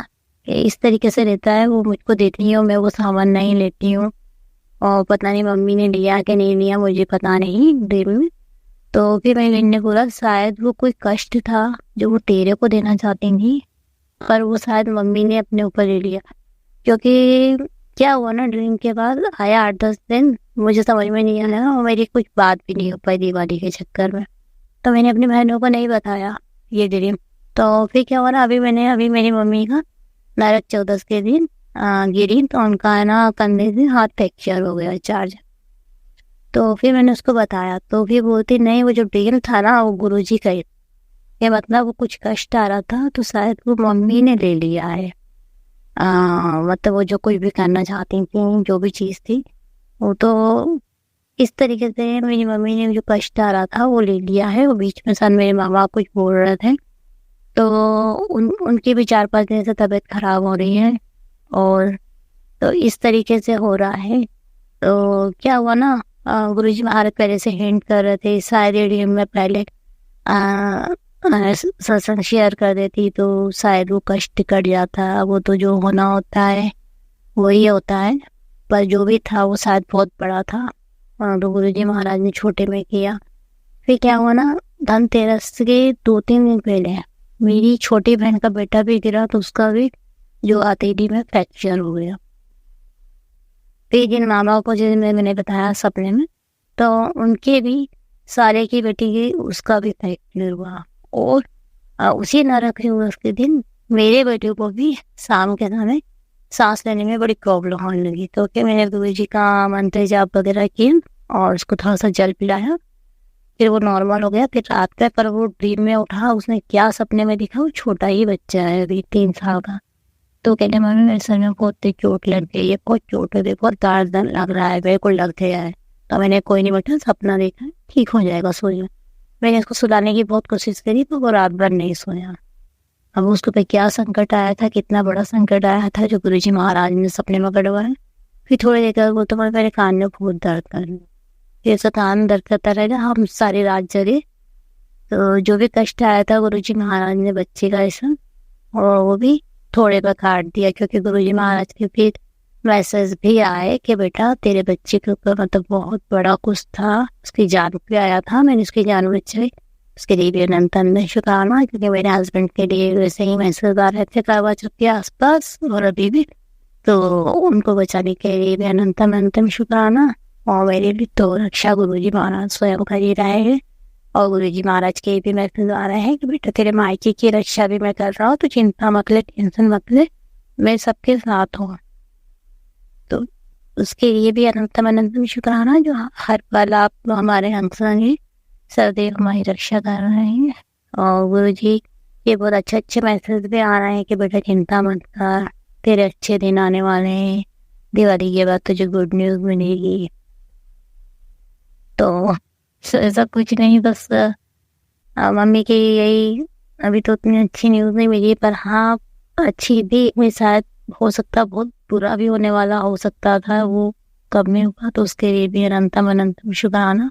कि इस तरीके से रहता है, वो मुझको देती है और मैं वो सामान नहीं लेती हूँ, और पता नहीं मम्मी ने लिया कि नहीं लिया, मुझे पता नहीं ड्रीम में। तो फिर मेरी बहन ने बोला शायद वो कोई कष्ट था जो वो तेरे को देना चाहती थी, पर वो शायद मम्मी ने अपने ऊपर ले लिया। क्योंकि क्या हुआ ना, ड्रीम के बाद आया 8-10 दिन, मुझे समझ में नहीं आया, और मेरी कुछ बात भी नहीं हो पाई दिवाली के चक्कर में। तो मैंने अपनी बहनों को नहीं बताया ये ड्रीम। तो फिर क्या हुआ ना, अभी मेरी मम्मी का नरक 14 के दिन गिरी, तो उनका है ना कंधे से हाथ फ्रैक्चर हो गया चार्ज। तो फिर मैंने उसको बताया, तो फिर बोलती नहीं वो जो ड्रीम था ना वो गुरुजी का ही, मतलब वो कुछ कष्ट आ रहा था, तो शायद वो मम्मी ने ले लिया है। मतलब वो जो कुछ भी करना चाहती थी, जो भी चीज़ थी, वो तो इस तरीके से मेरी मम्मी ने जो कष्ट आ रहा था वो ले लिया है। वो बीच में सर मेरे माँ बाप कुछ बोल रहे थे, तो उनकी भी 4-5 दिन से तबीयत खराब हो रही है, और तो इस तरीके से हो रहा है। तो क्या हुआ ना, गुरुजी महाराज पहले से हिंट कर रहे थे, शायद रेडियो में पहले सत्संग शेयर कर देती तो शायद वो कष्ट कट जाता। वो तो जो होना होता है वही होता है, पर जो भी था वो शायद बहुत बड़ा था, तो गुरुजी महाराज ने छोटे में किया। फिर क्या हुआ ना, धनतेरस के 2-3 दिन पहले मेरी छोटी बहन का बेटा भी गिरा, तो उसका भी जो हथेली में फ्रैक्चर हो गया। फिर जिन मामा को जिन मैंने बताया सपने में, तो उनके भी सारे की बेटी की उसका भी फ्रैक्चर हुआ। और उसी नरक दिवस के दिन मेरे बेटे को भी शाम के समय सांस लेने में बड़ी प्रॉब्लम होने लगी। तो क्या मैंने गुरुजी का मंत्र जाप वगैरह किया और उसको थोड़ा सा जल पिलाया, फिर वो नॉर्मल हो गया। फिर रात में पर वो ड्रीम में उठा, उसने क्या सपने में दिखा, वो छोटा ही बच्चा है अभी 3 साल का। तो कहते मम्मी मेरे सर में बहुत तेज चोट लग गई है, बहुत चोट है, बहुत दर्द लग रहा है, मेरे को लग गया है। तो मैंने कोई नहीं बेटा, सपना देखा, ठीक हो जाएगा, सो जाओ। मैंने इसको सुलाने की बहुत कोशिश करी, पर वो रात भर नहीं सोया। अब उसको पे क्या संकट आया था, कितना बड़ा संकट आया था जो गुरुजी महाराज ने सपने में कटवाया। फिर थोड़ी देर बाद वो तो मेरे कान में बहुत दर्द कर रहा, फिर से कान दर्द करता रहेगा, हम सारी रात जगे। तो जो भी कष्ट आया था गुरुजी महाराज ने बच्चे का ऐसा, और वो भी थोड़े पर काट दिया, क्योंकि गुरुजी महाराज के फिर मैसेज भी आए कि बेटा तेरे बच्चे के ऊपर मतलब बहुत बड़ा कुछ था, उसकी जान पे आया था, मैंने उसकी जान बचाई, उसके लिए भी अनंत अनंत शुक्राना। क्योंकि मेरे हस्बैंड के लिए वैसे ही मैसेज आ रहे थे करवा चौथ के आसपास और अभी भी, तो उनको बचाने के लिए भी अनंत अनंतम शुक्राना। और मेरे भी तो रक्षा गुरुजी महाराज स्वयं कर ही रहे हैं, और गुरुजी महाराज के भी मैसेज आ रहे हैं कि बेटा तेरे मायके की रक्षा भी मैं कर रहा हूँ, तो चिंता मत ले, टेंशन मत ले, मैं सबके साथ हूँ। तो उसके लिए भी अनंतम अनंतम शुक्राना जो हर पल आप हमारे अंग हैं, सदैव हमारी रक्षा कर रहे हैं। और गुरुजी ये बहुत अच्छे अच्छे मैसेज भी आ रहे हैं कि बेटा चिंता मत कर, तेरे अच्छे दिन आने वाले हैं, दिवाली के बाद तुझे गुड न्यूज़ मिलेगी। तो ऐसा कुछ नहीं, बस मम्मी की यही अभी तो उतनी अच्छी न्यूज़ नहीं मिली, पर हाँ अच्छी भी में शायद हो सकता, बहुत बुरा भी होने वाला हो सकता था, वो कब में हुआ। तो उसके लिए भी अनंतम अनंतम शुक्राना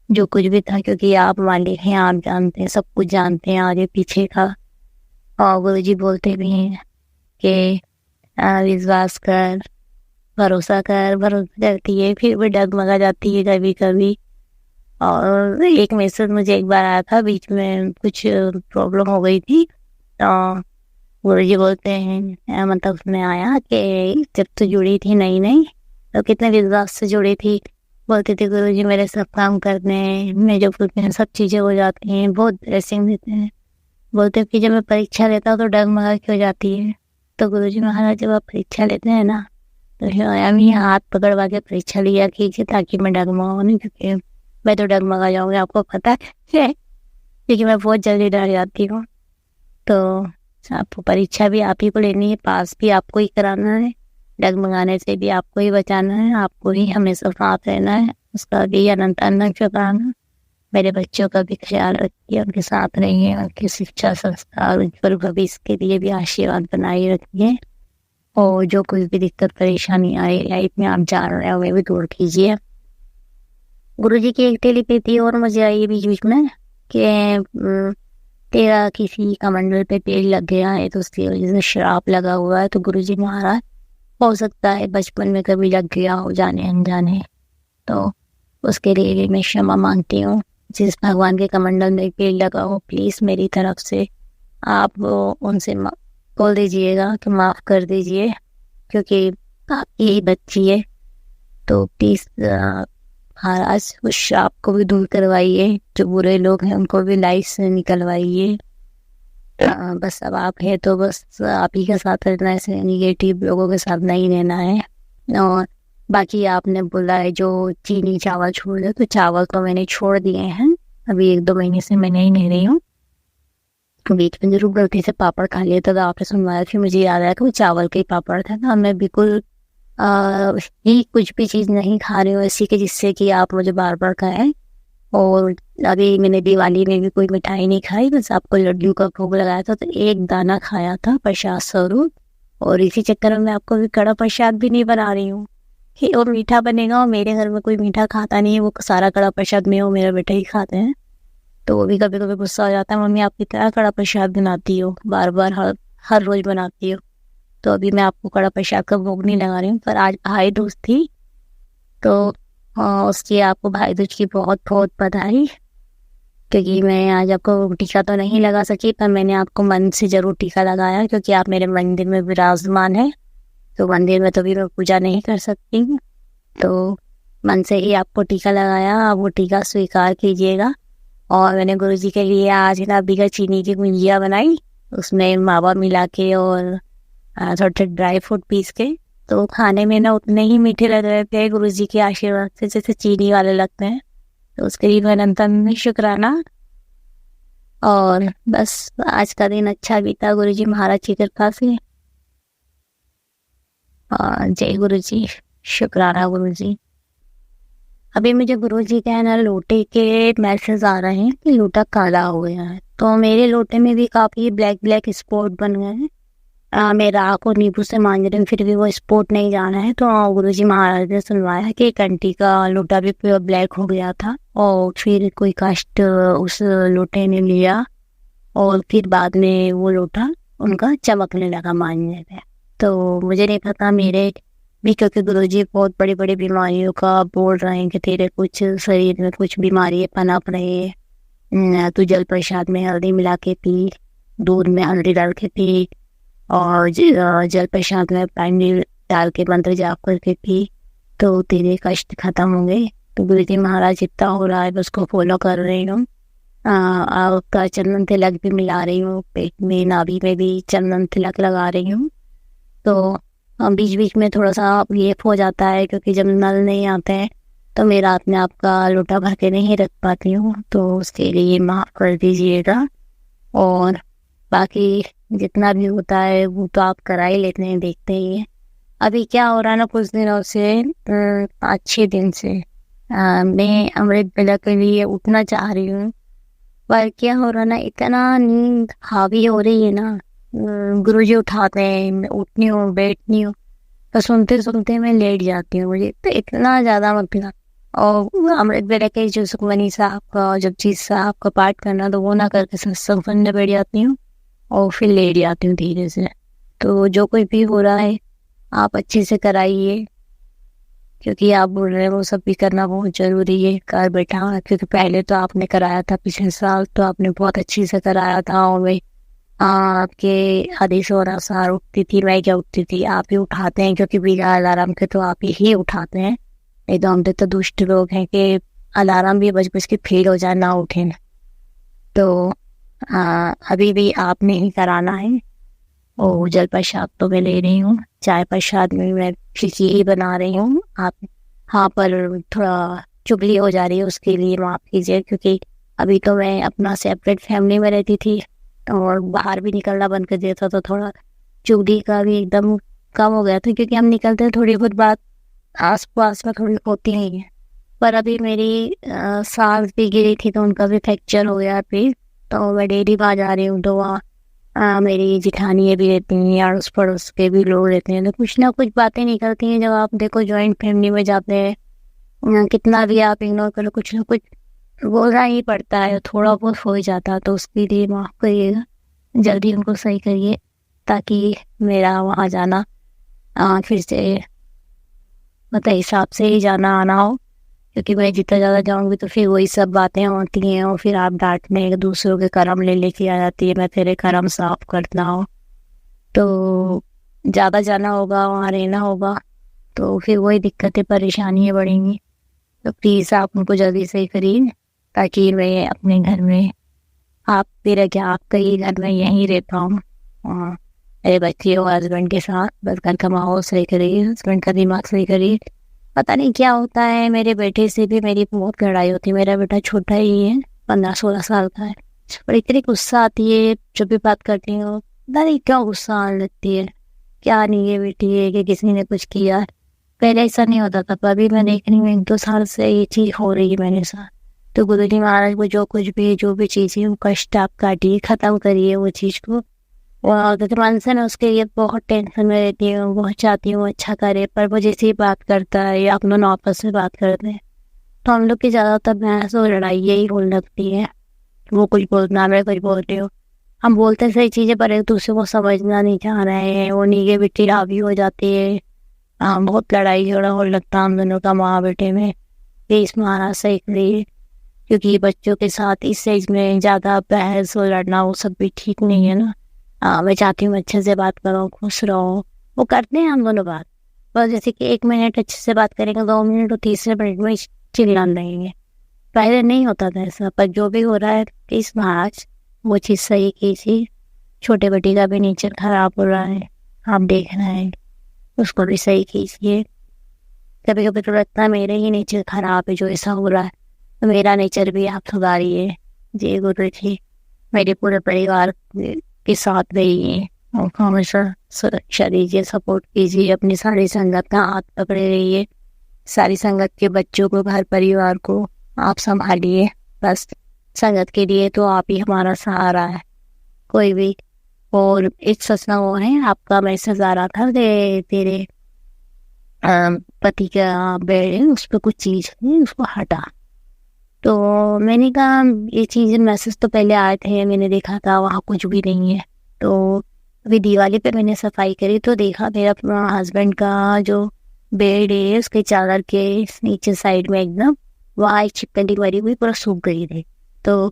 जो कुछ भी था, क्योंकि आप मालिक हैं, आप जानते हैं, सब कुछ जानते हैं आगे पीछे का। और गुरुजी बोलते भी हैं कि विश्वास कर, भरोसा कर, भरोसा करती है फिर भी डगमगा जाती है कभी कभी। और एक मैसेज मुझे एक बार आया था, बीच में कुछ प्रॉब्लम हो गई थी, तो गुरुजी बोलते हैं मतलब उसमें आया कि जब तो जुड़ी थी नई नई तो कितने विश्वास से जुड़ी थी, बोलते थे गुरुजी मेरे सब काम करते हैं, मैं जो बोलते हैं सब चीज़ें हो जाती हैं, बहुत ब्लेसिंग देते हैं। बोलते कि जब मैं परीक्षा लेता हूँ तो डगमगा क्यों जाती है। तो गुरुजी महाराज जब आप परीक्षा लेते हैं ना, तो हम ही हाथ पकड़वा के परीक्षा लिया कीजिए ताकि मैं डगमगाऊँ नहीं, क्योंकि मैं तो डगमगा जाऊँगी, आपको पता है, क्योंकि मैं बहुत जल्दी डर जाती हूँ। तो आपको परीक्षा भी आप ही को लेनी है, पास भी आपको ही कराना है, डगमगाने से भी आपको ही बचाना है, आपको ही हमेशा साथ रहना है। उसका भी अनंत अनंत शुक्राना। मेरे बच्चों का भी ख्याल रखिए, उनके साथ रहिए, उनकी शिक्षा संस्कार उज्जवल भविष्य के लिए भी आशीर्वाद बनाए रखिए। और जो कुछ भी दिक्कत परेशानी आए लाइफ में आप जा रहे हो, वे भी दूर कीजिए। गुरुजी की एक टेलीपैथी और मुझे आई बीच बीच में कि तेरा किसी कमंडल पे पेड़ लग गया है, तो उसकी वजह से श्राप लगा हुआ है। तो गुरुजी महाराज हो सकता है बचपन में कभी लग गया हो जाने अनजाने, तो उसके लिए भी मैं क्षमा मांगती हूँ। जिस भगवान के कमंडल में पेड़ लगा हो, प्लीज़ मेरी तरफ से आप उनसे बोल दीजिएगा कि माफ़ कर दीजिए, क्योंकि आपकी ही बच्ची है। तो प्लीज़ महाराज उस श्राप को भी दूर करवाइए, जो बुरे लोग हैं उनको भी लाइफ से निकलवाइए। बस अब आप है तो बस आप ही के साथ रहना है, ऐसे निगेटिव लोगों के साथ नहीं रहना है। और बाकी आपने बोला है जो चीनी चावल छोड़ दे, तो चावल तो मैंने छोड़ दिए हैं, अभी 1-2 महीने से मैं नहीं ले रही हूँ। बीच में जरूर गलती से पापड़ खा लिया था, तो आपने सुनवाया, फिर मुझे याद आया कि वो चावल के ही पापड़ था ना। मैं बिल्कुल ही कुछ भी चीज़ नहीं खा रही हूँ ऐसी कि जिससे कि आप मुझे बार बार खाएं। और अभी मैंने दिवाली में भी कोई मिठाई नहीं खाई, बस आपको लड्डू का भोग लगाया था, तो एक दाना खाया था प्रसाद स्वरूप। और इसी चक्कर में आपको भी कड़ा प्रसाद भी नहीं बना रही हूँ कि और मीठा बनेगा, और मेरे घर में कोई मीठा खाता नहीं है, वो सारा कड़ा प्रसाद मैं और मेरा बेटा ही खाते हैं। तो वो भी कभी कभी गुस्सा हो जाता है, मम्मी आप कितना कड़ा प्रसाद बनाती हो, बार बार हर रोज बनाती हो। तो अभी मैं आपको कड़ा प्रसाद का भोग नहीं लगा रही हूँ, पर आज भाई दूज थी, तो उसकी आपको भाई दूज की बहुत बहुत बधाई। क्योंकि मैं आज आपको टीका तो नहीं लगा सकी, पर मैंने आपको मन से जरूर टीका लगाया, क्योंकि आप मेरे मंदिर में विराजमान है। तो मंदिर में तो भी मैं पूजा नहीं कर सकती हूँ, तो मन से ही आपको टीका लगाया, आप वो टीका स्वीकार कीजिएगा। और मैंने गुरुजी के लिए आज ना बिगड़ चीनी की गुंजिया बनाई, उसमें मावा मिला के और थोड़े थोड़े ड्राई फ्रूट पीस के, तो खाने में ना उतने ही मीठे लग रहे थे गुरुजी के आशीर्वाद से जैसे चीनी वाले लगते हैं। तो उसके लिए मैं अनंत शुक्राना। और बस आज का दिन अच्छा बीता गुरुजी महाराज की कृपा से। जय गुरुजी, शुक्राना गुरुजी। अभी मुझे गुरुजी का है ना लोटे के मैसेज आ रहे हैं कि लोटा काला हो गया है, तो मेरे लोटे में भी काफी ब्लैक ब्लैक स्पॉट बन गए हैं। मैं राख और नींबू से मांज रही हूँ, फिर भी वो स्पॉट नहीं जाना है। तो गुरुजी महाराज ने सुनवाया कि एक आंटी का लोटा भी पूरा ब्लैक हो गया था, और फिर कोई कष्ट उस लोटे ने लिया, और फिर बाद में वो लोटा उनका चमकने लगा मांजने पे। तो मुझे नहीं पता मेरे भी, क्योंकि गुरुजी बहुत बड़ी बड़ी बीमारियों का बोल रहे हैं कि तेरे कुछ शरीर में कुछ बीमारी पनप रही है, तू जल प्रसाद में हल्दी मिला के पी, दूध में हल्दी डाल के पी, और जल प्रसाद में पानी डाल के मंत्र जाप करके पी, तो तेरे कष्ट खत्म होंगे। तो गुरुजी महाराज जितना हो रहा है उसको फॉलो कर रही हूँ। आपका चंदन तिलक भी मिला रही हूँ, पेट में नाभि में भी चंदन तिलक लगा रही हूँ। तो बीच बीच में थोड़ा सा ये हो जाता है, क्योंकि जब नल नहीं आते हैं तो मैं रात में आपका लोटा भर के नहीं रख पाती हूँ, तो उसके लिए माफ़ कर दीजिएगा। और बाकी जितना भी होता है वो तो आप करा ही लेते हैं, देखते ही हैं। अभी क्या हो रहा है ना, कुछ दिनों से 5-6 दिन से मैं अमृत वेला के लिए उठना चाह रही हूँ, पर क्या हो रहा ना, इतना नींद हावी हो रही है ना, गुरुजी उठाते हैं, मैं उठनी हूँ बैठनी हूँ, तो सुनते सुनते मैं लेट जाती हूँ। मुझे तो इतना ज़्यादा मतलब, और अमृत वेला के जो सुखमनी साहब का जपजी साहब का पाठ करना, तो वो ना करके सत्संग सुनने बैठ जाती हूँ, और फिर लेट जाती हूँ धीरे से। तो जो कोई भी हो रहा है आप अच्छे से कराइए, क्योंकि आप बोल रहे हैं वो सब भी करना बहुत ज़रूरी है घर बैठा। क्योंकि पहले तो आपने कराया था, पिछले साल तो आपने बहुत अच्छे से कराया था, और मैं आपके आदेशों अनुसार उठती थी। मैं क्या उठती थी, आप ही उठाते हैं, क्योंकि बिना अलार्म के तो आप ही उठाते हैं। नहीं तो हम तो दुष्ट लोग हैं कि अलार्म भी बज बज के फेल हो जाए, ना उठे। तो अभी भी आपने ही कराना है। और जल प्रसाद तो मैं ले रही हूँ, चाय प्रसाद में मैं खिचड़ी ही बना रही हूँ। आप हाँ, पर थोड़ा चुगली हो जा रही है, उसके लिए माफ़ कीजिए। क्योंकि अभी तो मैं अपना सेपरेट फैमिली में रहती थी और बाहर भी निकलना बंद कर दिया था, तो थोड़ा चुगली का भी एकदम कम हो गया था। क्योंकि हम निकलते हैं, थोड़ी बहुत बात आस पास में थोड़ी होती नहीं है। पर अभी मेरी सास भी गिरी थी, तो उनका भी फ्रैक्चर हो गया फिर। तो मैं डेली बाहर जा रही हूँ, तो वहाँ मेरी जिठानियाँ भी रहती हैं, अड़ोस पड़ोस के भी लोग रहते हैं, तो कुछ ना कुछ बातें निकलती हैं। जब आप देखो जॉइंट फैमिली में जाते हैं, कितना भी आप इग्नोर करो, कुछ ना कुछ बोलना ही पड़ता है, थोड़ा बहुत हो ही जाता है। तो उसके लिए माफ़ करिएगा, जल्दी उनको सही करिए, ताकि मेरा वहाँ जाना फिर से मतलब हिसाब से ही जाना आना हो। क्योंकि मैं जितना ज़्यादा जाऊँगी तो फिर वही सब बातें होती हैं, और फिर आप डांटने दूसरों के कर्म ले लेके आ जाती है, मैं तेरे कर्म साफ करना हो। तो ज़्यादा जाना होगा, वहाँ रहना होगा, तो फिर वही दिक्कतें परेशानियाँ बढ़ेंगी। तो प्लीज़ आप उनको जल्दी सही करिए, ताकि मैं अपने घर में आप मेरा क्या आपका ही घर में यहीं रह पाऊँ, मेरे बच्चे और हस्बैंड के साथ। बस घर का माहौल सही करिए, हस्बैंड का दिमाग सही करिए। पता नहीं क्या होता है, मेरे बेटे से भी मेरी बहुत लड़ाई होती है। मेरा बेटा छोटा ही है, 15-16 साल का है, पर इतनी गुस्सा आती है जब भी बात करती हूँ, पता नहीं क्यों गुस्सा आने लगती है। क्या नहीं है बेटी है कि किसी ने कुछ किया, पहले ऐसा नहीं होता था, पर अभी मैं देख रही हूँ 1-2 साल से ये चीज़ हो रही है मेरे साथ। तो गुरुजी महाराज को जो भी चीज़ है वो कष्ट आप काटिए, ख़त्म करिए वो चीज़ को। और क्योंकि मन से ना उसके लिए बहुत टेंशन में रहती हूँ, बहुत चाहती हूँ अच्छा करे, पर वो जैसे ही बात करता है या हम दोनों आपस में बात करते हैं तो हम लोग की ज़्यादातर बहस और लड़ाई यही होने लगती है। वो कुछ बोलना, मैं कुछ बोलती हूँ, हम बोलते सही चीज़ें पर एक दूसरे को समझना नहीं चाह रहे हैं, वो निगेटिविटी हावी हो जाती है। बहुत लड़ाई झगड़ा होने लगता है हम दोनों का माँ बेटे में, ये इस महाराज से इसलिए क्योंकि बच्चों के साथ इस एज में ज़्यादा बहस और लड़ना वो सब भी ठीक नहीं है ना। मैं चाहती हूँ अच्छे से बात करो, खुश रहो। वो करते हैं हम दोनों बात, बस जैसे कि 1 मिनट अच्छे से बात करेंगे, 2 मिनट और तीसरे मिनट में चिल्लाने लगेंगे। पहले नहीं होता था ऐसा, पर जो भी हो रहा है प्लीज महाराज वो चीज़ सही कीजिए। छोटे बेटी का भी नेचर खराब हो रहा है, आप देख रहे हैं, उसको भी सही कीजिए। कभी कभी तो लगता है मेरे ही नेचर खराब है जो ऐसा हो रहा है, तो मेरा नेचर भी आप सुधारिए। जय गुरु जी, मेरे पूरे परिवार के साथ रहिए और हमेशा सुरक्षा दीजिए, सपोर्ट कीजिए, अपनी सारी संगत का हाथ पकड़े रहिए, सारी संगत के बच्चों को, घर परिवार को आप संभालिए। बस संगत के लिए तो आप ही हमारा सहारा है, कोई भी। और एक सत्संग वो है, आपका मैसेज आ रहा था तेरे पति का बेड है उस पर कुछ चीज़ है, उसको हटा। तो मैंने कहा ये चीज़, मैसेज तो पहले आए थे, मैंने देखा था वहाँ कुछ भी नहीं है। तो अभी दिवाली पे मैंने सफाई करी तो देखा मेरा हस्बैंड का जो बेड है उसके चादर के नीचे साइड में एकदम वहाँ एक छिपकली मरी हुई पूरा सूख गई थी। तो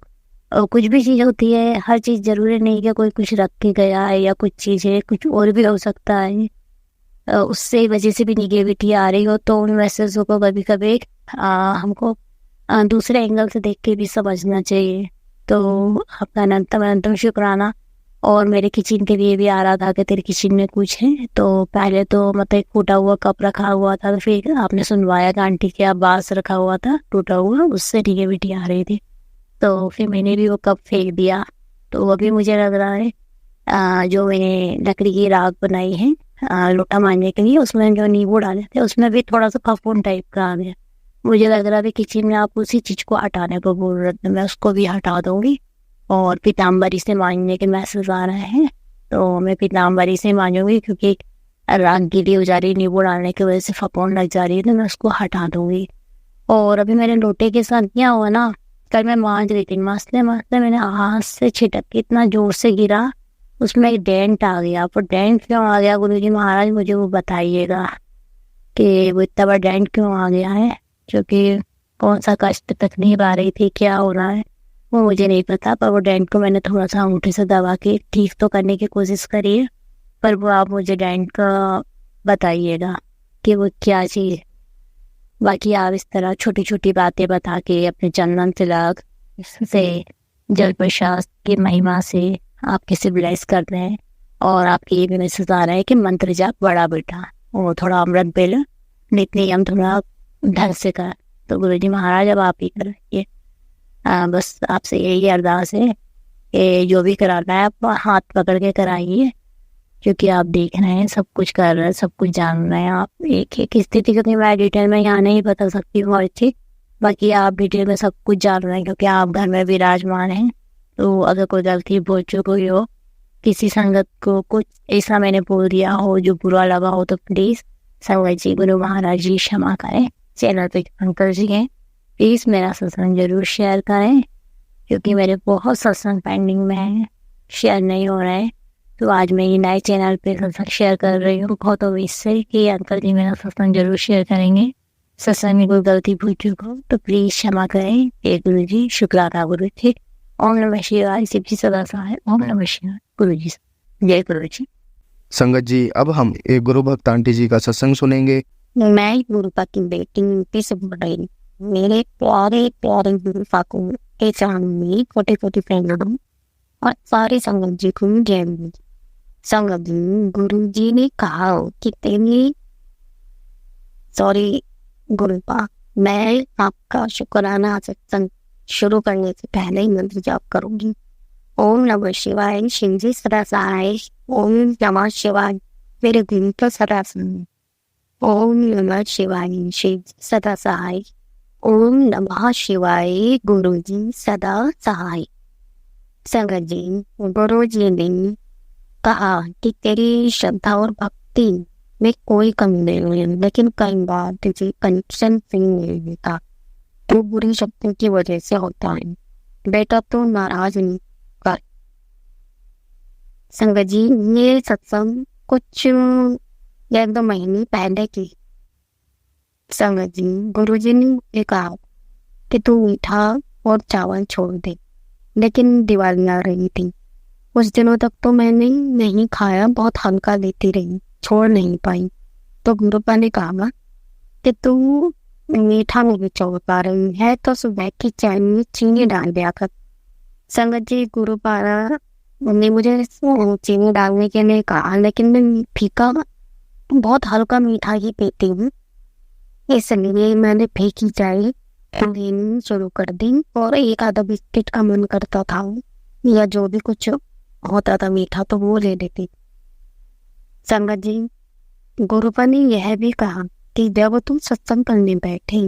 कुछ भी चीज़ होती है, हर चीज़ जरूरी नहीं कि कोई कुछ रख के गया है या कुछ चीज़ है, कुछ और भी हो सकता है। उससे वजह से भी निगेटिविटी आ रही हो तो उन मैसेजों को कभी कभी हमको दूसरे एंगल से देख के भी समझना चाहिए। तो आपका अनंतम शुक्राना। और मेरे किचन के लिए भी आ रहा था कि तेरे किचन में कुछ है, तो पहले तो मतलब एक फूटा हुआ कप रखा हुआ था, तो फिर आपने सुनवाया कि आंटी के आप बांस रखा हुआ था टूटा हुआ, उससे निगेटिविटी आ रही थी। तो फिर मैंने भी वो कप फेंक दिया। तो अभी मुझे लग रहा है जो मैंने लकड़ी की राख बनाई है लोटा मारने के लिए, उसमें जो नींबू डाले थे उसमें भी थोड़ा सा फफूंद टाइप का आ गया। मुझे लग रहा है किचन में आप उसी चीज़ को हटाने को बोल रहे थे, मैं उसको भी हटा दूंगी। और पीताम्बरी से मांजने के मैसेज आ रहे हैं, तो मैं पीताम्बरी से मांजूंगी क्योंकि राख गीली हो जा रही है, नींबू डालने की वजह से फफूंद लग जा रही है, तो मैं उसको हटा दूंगी। और अभी मेरे लोटे के साथ क्या हुआ ना, कल मैं मांज रही थी, मांजते मांजते मैंने हाथ से छिटक के इतना जोर से गिरा, उसमें एक डेंट आ गया। पर डेंट क्यों आ गया गुरुजी महाराज मुझे वो बताइएगा कि वो इतना बड़ा डेंट क्यों आ गया है, क्योंकि कौन सा कष्ट तकलीफ आ रही थी, क्या हो रहा है वो मुझे नहीं पता। पर वो डेंट को मैंने थोड़ा सा अंगूठे से दबा के ठीक तो करने की कोशिश करी है, पर वो आप मुझे डेंट का बताइएगा कि वो क्या चीज़। बाकी आप इस तरह छोटी छोटी बातें बता के अपने चंदन तिलक से, जल प्रसाद की महिमा से आप किसे ब्लेस कर रहे हैं। और आपके ये भी मैसेज आ रहा है कि मंत्र जाप बड़ा बेटा, वो थोड़ा अमृत बेल नित्य हम थोड़ा ढंग से कर। तो गुरुजी महाराज अब आप ही कराइए, बस आपसे यही अरदास है कि जो भी कराना है आप हाथ पकड़ के कराइए, क्योंकि आप देख रहे हैं सब कुछ कर रहे हैं, सब कुछ जान रहे हैं आप एक एक स्थिति, क्योंकि मैं डिटेल में यहाँ नहीं बता सकती हूँ और चीज, बाकी आप डिटेल में सब कुछ जान रहे हैं क्योंकि आप घर में विराजमान हैं। तो अगर कोई गलती भूल चुक हुई हो, किसी संगत को कुछ ऐसा मैंने बोल दिया हो जो बुरा लगा हो, तो प्लीज़ संगत जी, गुरु महाराज जी क्षमा करें। चैनल पे अंकल जी हैं, प्लीज़ मेरा सत्संग जरूर शेयर करें, क्योंकि मेरे बहुत सत्संग पेंडिंग में है, शेयर नहीं हो रहे हैं। तो आज मैं ये नए चैनल पे सत्संग शेयर कर रही हूँ, बहुत उम्मीद से कि अंकल जी मेरा सत्संग जरूर शेयर करेंगे। सत्संग में कोई गलती भूल चुक हो तो प्लीज़ क्षमा करें। हे गुरु जी, शुक्राना गुरु जी। ओम नमः शिवाय, शिव जी सदा सहाय। ओम नमः शिवाय। गुरु जी, जय गुरु जी। संगत जी, अब हम एक गुरु भक्त आंटी जी का सत्संग सुनेंगे। मैं गुरुपा की बेटी से बोल रही हूँ। मेरे प्यारे प्यारे गुरुपा को ऐसा मेरी छोटे छोटे फ्रेंड और सारे संगत जी को जय गुरु। संगत जी, गुरु जी ने कहा कि तेरी सॉरी गुरुपा, मैं आपका शुक्राना सत्संग शुरू करने से पहले ही मंत्र जाप करूंगी। ओम नमः शिवाय शिव जी सदा सहाय। ओम नमः शिवाय मेरे गुरु को सदा सुन। ओम नमः शिवाय शिव जी सदा सहाय। ओम नमः शिवाय गुरु जी सदा सहाय। संगत जी, गुरु जी ने कहा कि तेरी श्रद्धा और भक्ति में कोई कमी नहीं है, लेकिन कई बार तुझे कनेक्शन नहीं मिलता, तो बुरी शक्ति की वजह से होता है। बेटा तो नाराज नहीं कर। संगत जी, ये सत्संग कुछ 1-2 महीने पहले की। संगत जी, गुरु जी ने मुझे कहा कि तू मीठा और चावल छोड़ दे, लेकिन दिवाली आ रही थी। कुछ दिनों तक तो मैंने नहीं खाया, बहुत हल्का लेती रही, छोड़ नहीं पाई। तो गुरुपा ने कहा कि तू मीठा नहीं छोड़ पा रही है तो सुबह की चाय में चीनी डाल दिया कर। संगत जी, गुरुपा ने मुझे चीनी डालने के लिए कहा, लेकिन मैं फीका बहुत हल्का मीठा ही पीती हूँ, इसलिए मैंने फीकी चाय लेनी शुरू कर दी और एक आधा बिस्किट का मन करता था या जो भी कुछ होता था मीठा तो वो ले लेती। संगत जी, गुरुपा ने यह भी कहा कि जब तुम सत्संग करने बैठे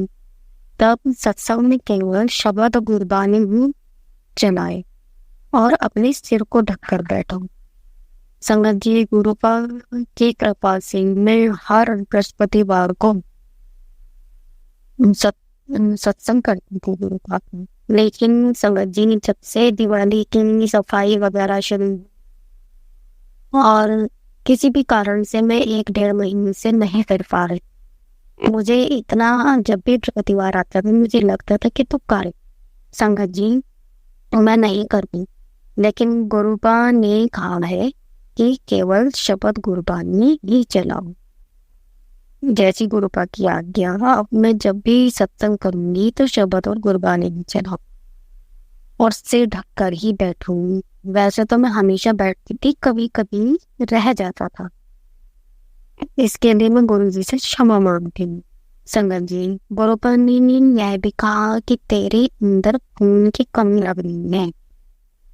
तब सत्संग में केवल शब्द गुरबानी ही चलाए और अपने सिर को ढककर बैठो। संगत जी, गुरुपा की कृपा से मैं हर बृहस्पतिवार को सत्संग करती थी गुरुपा की। लेकिन संगत जी, जब से दिवाली की सफाई वगैरह शुरू और किसी भी कारण से मैं 1-1.5 महीने से नहीं कर पा रही। मुझे इतना जब भी बृहस्पतिवार आता था मुझे लगता था कि तू कर। संगत जी, मैं नहीं करती, लेकिन गुरुपा ने कहा है कि केवल शब्द गुरबानी ही चलाओ। जैसी गुरुपा की आज्ञा, अब मैं जब भी सत्संग करूंगी तो शब्द और गुरबानी ही चलाओ और सिर ढककर ही बैठूंगी। वैसे तो मैं हमेशा बैठती थी, कभी कभी रह जाता था, इसके लिए मैं गुरु जी से क्षमा मांगती हूँ। संगत जी, गुरुपा ने यह भी कहा कि तेरे अंदर खून की कमी लग रही है।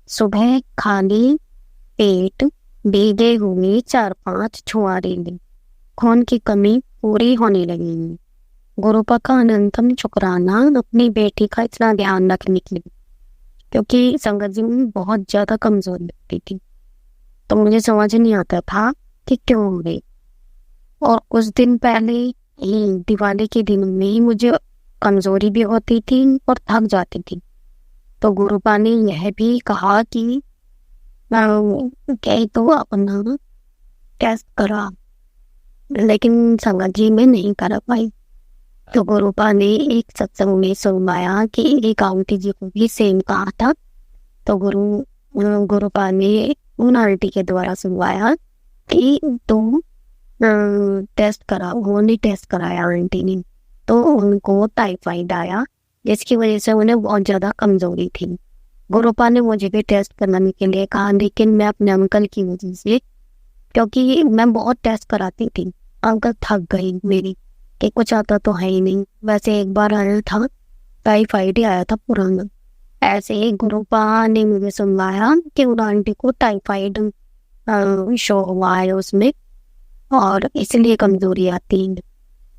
सुबह खाली पेट भीगे हुए 4-5 छुआरे ले, खून की कमी पूरी होने लगेगी। गुरुपा का अनंतम शुक्राना अपनी बेटी का इतना ध्यान रखने के लिए, क्योंकि संगत जी में बहुत ज्यादा कमजोर लगती थी, तो मुझे समझ नहीं आता था कि क्यों हो गई। और कुछ दिन पहले ही दिवाली के दिन में ही मुझे कमजोरी भी होती थी और थक जाती थी। तो गुरुपा ने यह भी कहा कि तो अपना टेस्ट करा, लेकिन संगत जी में नहीं करा पाई। तो गुरुपा ने एक सत्संग में सुनवाया कि एक आंटी जी को भी सेम कहा था। तो गुरुपा ने उन आंटी के द्वारा सुनवाया कि तुम टेस्ट करा। उन्होंने टेस्ट कराया आंटी ने, तो उनको टाइफाइड आया, जिसकी वजह से उन्हें बहुत ज्यादा कमजोरी थी। गुरुपा ने मुझे भी टेस्ट कराने के लिए कहा, लेकिन मैं अपने अंकल की वजह से, क्योंकि मैं बहुत टेस्ट कराती थी, अंकल थक गई मेरी कि कुछ आता तो है ही नहीं। वैसे एक बार आया था, टाइफाइड ही आया था पुराना। ऐसे ही गुरुपा ने मुझे सुनवाया कि उन आंटी को टाइफाइड शो हुआ है उसमें और इसलिए कमजोरी आती है।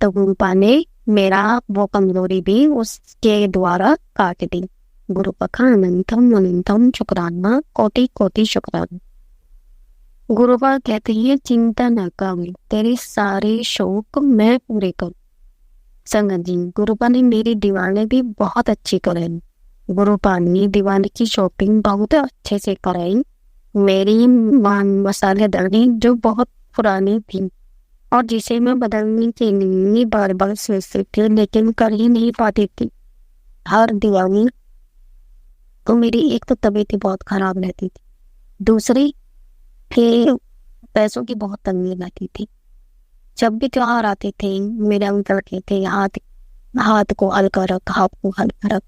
तो गुरुपा ने मेरा वो कमजोरी भी उसके द्वारा काट दी। गुरुपा का अनंतम अनंतम शुक्राना, कोटि कोटि शुक्राना। गुरुपा कहते हैं, चिंता न कर, तेरे सारे शौक मैं पूरे करूं। संगत जी, गुरुपा ने मेरी दिवाली भी बहुत अच्छी कराई। गुरुपा ने दिवाली की शॉपिंग बहुत अच्छे से कराई। मेरी मसालेदानी जो बहुत पुरानी थी और जिसे मैं बदलने के लिए बार बार सोचती थी, लेकिन कर ही नहीं पाती थी हर दिवाली, तो मेरी एक तो तबीयत ही बहुत खराब रहती थी, दूसरी कि पैसों की बहुत तंगी रहती थी। जब भी त्योहार आते थे मेरे अंकल कहते हाथ को हल्का रख, हाथ को हल्का रख।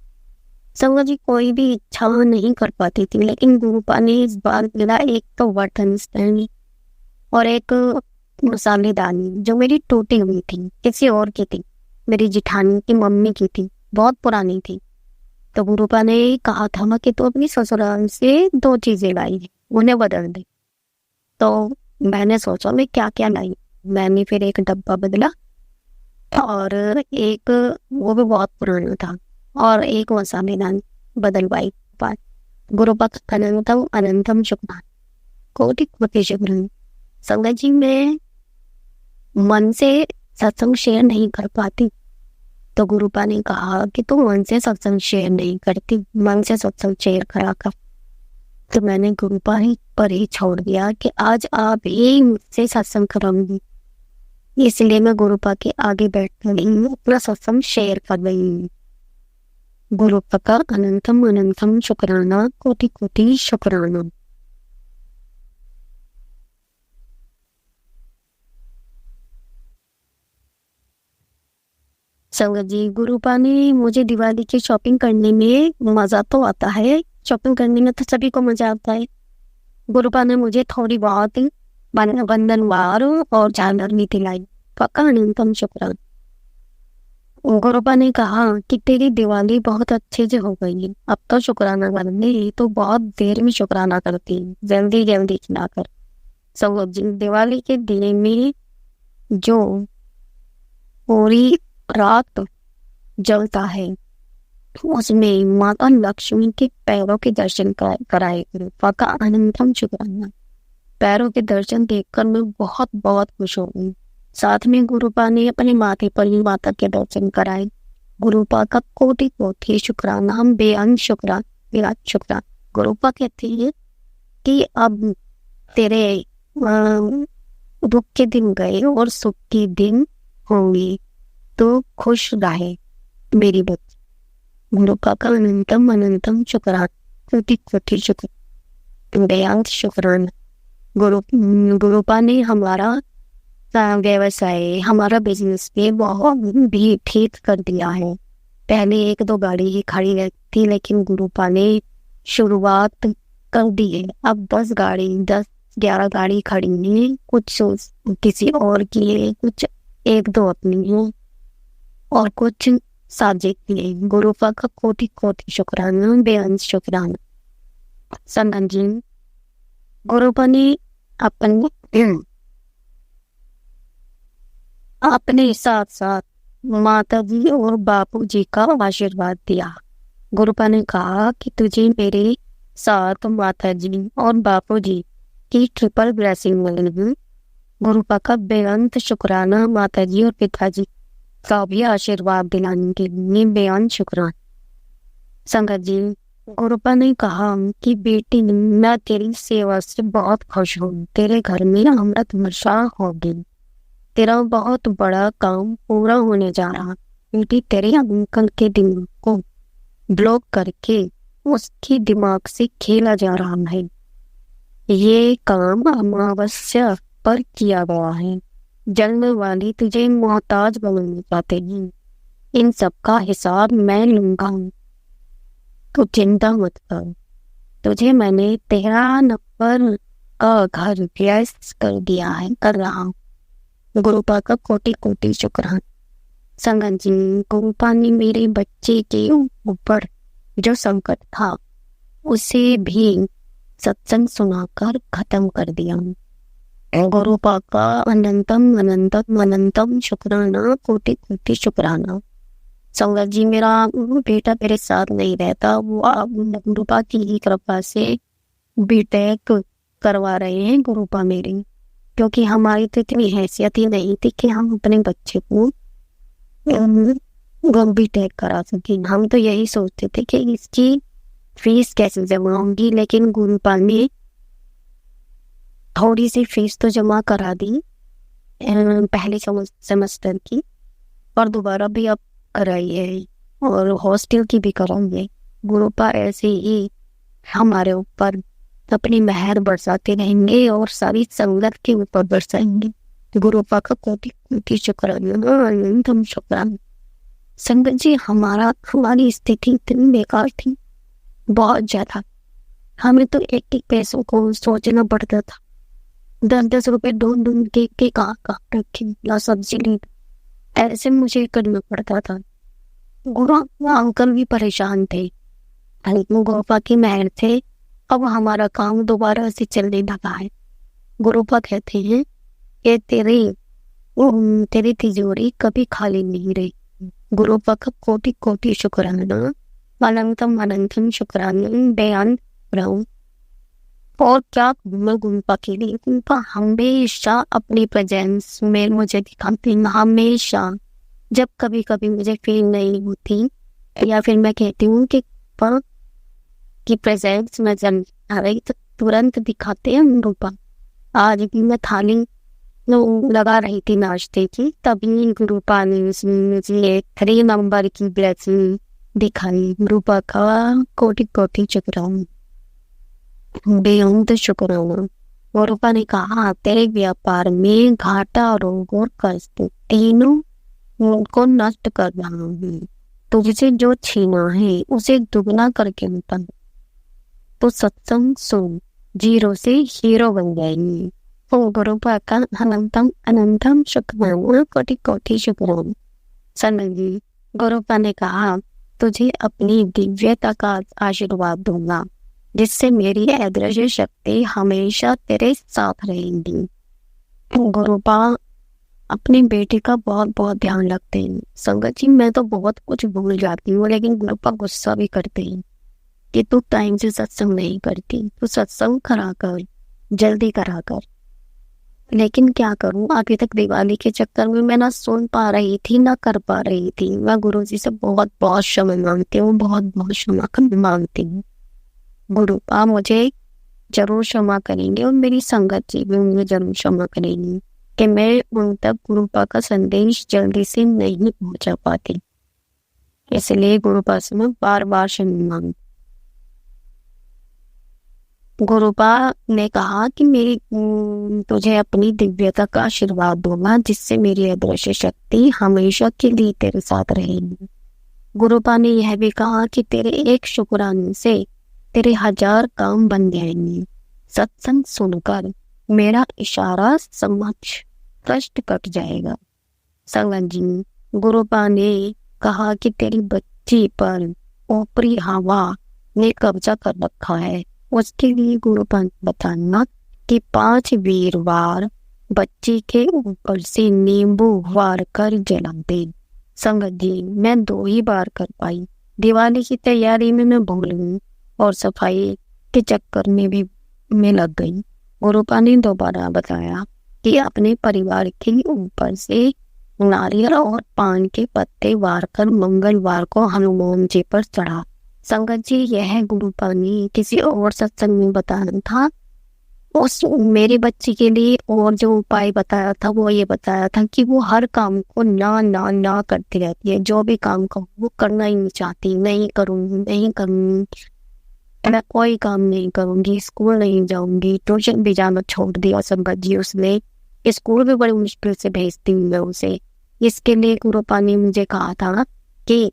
संगत जी, कोई भी इच्छा नहीं कर पाती थी, लेकिन गुरुपा ने इस बार मिला एक तो बर्तन स्टैंड और एक मसालेदानी जो मेरी टूटी हुई थी, किसी और की थी, मेरी जिठानी की मम्मी की थी, बहुत पुरानी थी। तो गुरुपा ने कहा था कि तू अपनी ससुराल से 2 चीजें लाई है, उन्हें बदल दे। तो मैंने सोचा मैं क्या क्या लाई। मैंने फिर एक डब्बा बदला और एक, वो भी बहुत पुराना था, और एक मसालेदान बदलवाई। गुरुपा का अनंतम अनंतम शुक्रान, कोटि कोटि शुक्रान। संगत जी, मैं मन से सत्संग शेयर नहीं कर पाती, तो गुरुपा ने कहा कि तू मन से सत्संग शेयर नहीं करती, मन से सत्संग शेयर करा कर। तो मैंने गुरुपा ही पर ही छोड़ दिया कि आज आप ही मुझसे सत्संग कराऊंगी, इसलिए मैं गुरुपा के आगे बैठ कर अपना सत्संग शेयर कर रही हूँ। गुरुपा का अनंतम अनंतम शुक्राना, कोटि कोटि शुक्राना। संगत जी, गुरुपा ने मुझे दिवाली की शॉपिंग करने में मजा तो आता है, शॉपिंग करने में तो सभी को मजा आता है। गुरुपा ने मुझे थोड़ी बहुत बंधनवार और झालर भी दिलाई, पक्का अनंतम शुक्राना। गुरुपा ने कहा कि तेरी दिवाली बहुत अच्छे से हो गई है, अब तो शुक्राना करने तो बहुत देर में शुक्राना करती है, जल्दी जल्दी खिलाकर। संगत जी, दिवाली के दिन में जो पूरी रात जलता है उसमें माता लक्ष्मी के पैरों के दर्शन कराए गुरुपा का अनंतम शुक्राना। पैरों के दर्शन देखकर मैं बहुत बहुत खुश हो गई। साथ में गुरुपा ने अपने माथे पर ही माता के दर्शन कराए। गुरुपा का कोटि कोटि शुक्राना, बेअंत शुक्राना, बेअंत शुक्राना। गुरुपा कहते हैं कि अब तेरे दुख के दिन गए और सुख के दिन होंगे, तो खुश रहे मेरी बच्ची। गुरुपा का अनंतम अनंतम शुक्राना, कोटि कोटि शुक्राना, बेअंत शुक्राना। गुरुपा ने हमारा व्यवसाय, हमारा बिजनेस भी बहुत भी ठीक कर दिया है। पहले 1-2 गाड़ी ही खड़ी रहती, लेकिन गुरुपा ने शुरुआत कर दी है। अब 10-11 गाड़ी खड़ी है, कुछ किसी और की है, कुछ 1-2 अपनी है और कुछ साझे की है। गुरुपा का कोटि कोटि शुक्राना, बेअंत शुक्राना। संगत जी, गुरुपा ने अपने साथ साथ माता जी और बापू जी का आशीर्वाद दिया। गुरुपा ने कहा कि तुझे मेरे साथ माता जी और बापू जी की ट्रिपल ब्लेसिंग मिलेगी। गुरुपा का बेअंत शुक्राना, माता जी और पिताजी का भी आशीर्वाद दिलाने के लिए बेअंत शुक्राना। संगत जी, गुरुपा ने कहा कि बेटी, मैं तेरी सेवा से बहुत खुश हूँ। तेरे घर में अमृत वर्षा होगी, तेरा बहुत बड़ा काम पूरा होने जा रहा। बेटी, तेरे अंकल के दिमाग को ब्लॉक करके उसके दिमाग से खेला जा रहा है। ये काम अमावस्या पर किया गया है। जन्म वाली तुझे मोहताज बनाना चाहते हैं, इन सब का हिसाब मैं लूंगा, तो चिंता मत कर। तुझे मैंने 13 नंबर का घर गैस कर दिया है, कर रहा हूँ। गुरुपा का कोटि कोटि शुक्राना। संगत जी, गुरुपा ने मेरे बच्चे के ऊपर जो संकट था उसे भी सत्संग सुनाकर खत्म कर दिया। गुरुपा का अनंतम अनंतम अनंतम शुक्राना, कोटि कोटि शुक्राना। संगत जी, मेरा बेटा मेरे साथ नहीं रहता, वो गुरुपा की ही कृपा से बीटेक करवा रहे हैं गुरुपा मेरे, क्योंकि हमारी तो इतनी हैसियत ही नहीं थी कि हम अपने बच्चे को बीटेक करा सकें। हम तो यही सोचते थे कि इसकी फीस कैसे जमा होगी, लेकिन गुरुपा ने थोड़ी सी फीस तो जमा करा दी पहले सेमेस्टर की, और दोबारा भी अब कराई है, और हॉस्टल की भी कराई है। गुरुपा ऐसे ही हमारे ऊपर अपनी मेहर बरसाते रहेंगे और सारी संगत के ऊपर बरसाएंगे। गुरुपा का कोटि कोटि शुक्राना, अनंतम शुक्राना। संगत जी, हमारी स्थिति इतनी बेकार थी, बहुत ज्यादा। हमें तो 1-1 पैसों को सोचना पड़ता था, 10-10 रुपए ढूंढ के कहाँ रखे ना सब्जी ली, ऐसे मुझे करना पड़ता था। गुरु अंकल भी परेशान थे गुरुपा की मेहर से अब हमारा काम दोबारा से चलने लगा है। गुरुपा कहते हैं कि तेरी तिजोरी कभी खाली नहीं रही। गुरुपा का कोटि कोटि शुक्राना, अनंतम अनंतम शुक्राना बयान रहूं। और क्या मैं गुरुपा के लिए, गुरुपा हमेशा अपनी प्रेजेंस में मुझे दिखाते हैं, हमेशा। जब कभी कभी मुझे फील नहीं होती या फिर मैं कहती हूँ कि पर की प्रेजेंस नजर आ रही तो तुरंत दिखाते हैं गुरुपा। आज भी मैं थाली लगा रही थी नाश्ते की, तभी गुरुपा ने मुझे 3 नंबर की ब्लेसिंग दिखाई। गुरुपा का कोटि कोटि शुक्राना, बेहद शुक्राना। गुरुपा ने कहा तेरे व्यापार में घाटा, रोग और कष्ट तीनों को नष्ट कर रहा हूँ। तुझसे जो छीना है उसे दुगना करके मिटा। तो सत्संग सुन, 0 से हीरो बन जाएंगे। ओ गुरुपा का अनंतम अनंतम शुक्राना, कोटि कोटि शुक्राना। सनल जी, गुरुपा ने कहा तुझे अपनी दिव्यता का आशीर्वाद दूंगा, जिससे मेरी अदृश्य शक्ति हमेशा तेरे साथ रहेगी। गुरुपा अपनी बेटी का बहुत बहुत ध्यान रखते हैं। संगत जी, मैं तो बहुत कुछ भूल जाती हूँ, लेकिन गुरुपा गुस्सा भी करते हैं कि तू टाइम से सत्संग नहीं करती, तू सत्संग करा कर, जल्दी करा कर। लेकिन क्या करूं, अभी तक दिवाली के चक्कर में मैं ना सुन पा रही थी ना कर पा रही थी। मैं गुरुजी से बहुत बहुत क्षमा मांगती हूँ, बहुत बहुत क्षमा मांगती हूँ। गुरुपा मुझे जरूर क्षमा करेंगे और मेरी संगत जी भी मुझे जरूर क्षमा करेंगी कि मैं उन तक गुरुपा का संदेश जल्दी से नहीं पहुंचा पाती। इसलिए गुरुपा से मैं बार बार क्षमा मांगती। गुरुपा ने कहा कि मेरी तुझे अपनी दिव्यता का आशीर्वाद दूंगा, जिससे मेरी अदृश्य शक्ति हमेशा के लिए तेरे साथ रहेगी। गुरुपा ने यह भी कहा कि तेरे एक शुक्राने से तेरे 1000 काम बन जाएंगे। सत्संग सुनकर मेरा इशारा समझ कष्ट कट जाएगा। संगत जी, गुरुपा ने कहा कि तेरी बच्ची पर ऊपरी हवा ने कब्जा कर रखा है। उसके लिए गुरुपा ने बताना कि 5 वीरवार बच्ची के ऊपर से नींबू वार कर जला दे। संगत जी, मैं 2 ही बार कर पाई। दिवाली की तैयारी में मैं भूल गई और सफाई के चक्कर में भी मैं लग गई। गुरुपा ने दोबारा बताया कि अपने परिवार के ऊपर से नारियल और पान के पत्ते वार कर मंगलवार को हनुमान जी पर चढ़ा। संगत जी, यह गुरुपा ने किसी और सत्संग में बताया था। उस मेरी बच्ची के लिए और जो उपाय बताया था वो ये बताया था कि वो हर काम को ना ना ना करती रहती है। जो भी काम को वो करना ही नहीं चाहती। नहीं करूंगी, नहीं करूंगी, मैं कोई काम नहीं करूंगी, स्कूल नहीं जाऊंगी, ट्यूशन भी जाना छोड़ दिया। संगत जी, उसने स्कूल भी बड़ी मुश्किल से भेजती हूँ मैं उसे। इसके लिए गुरुपा ने मुझे कहा था कि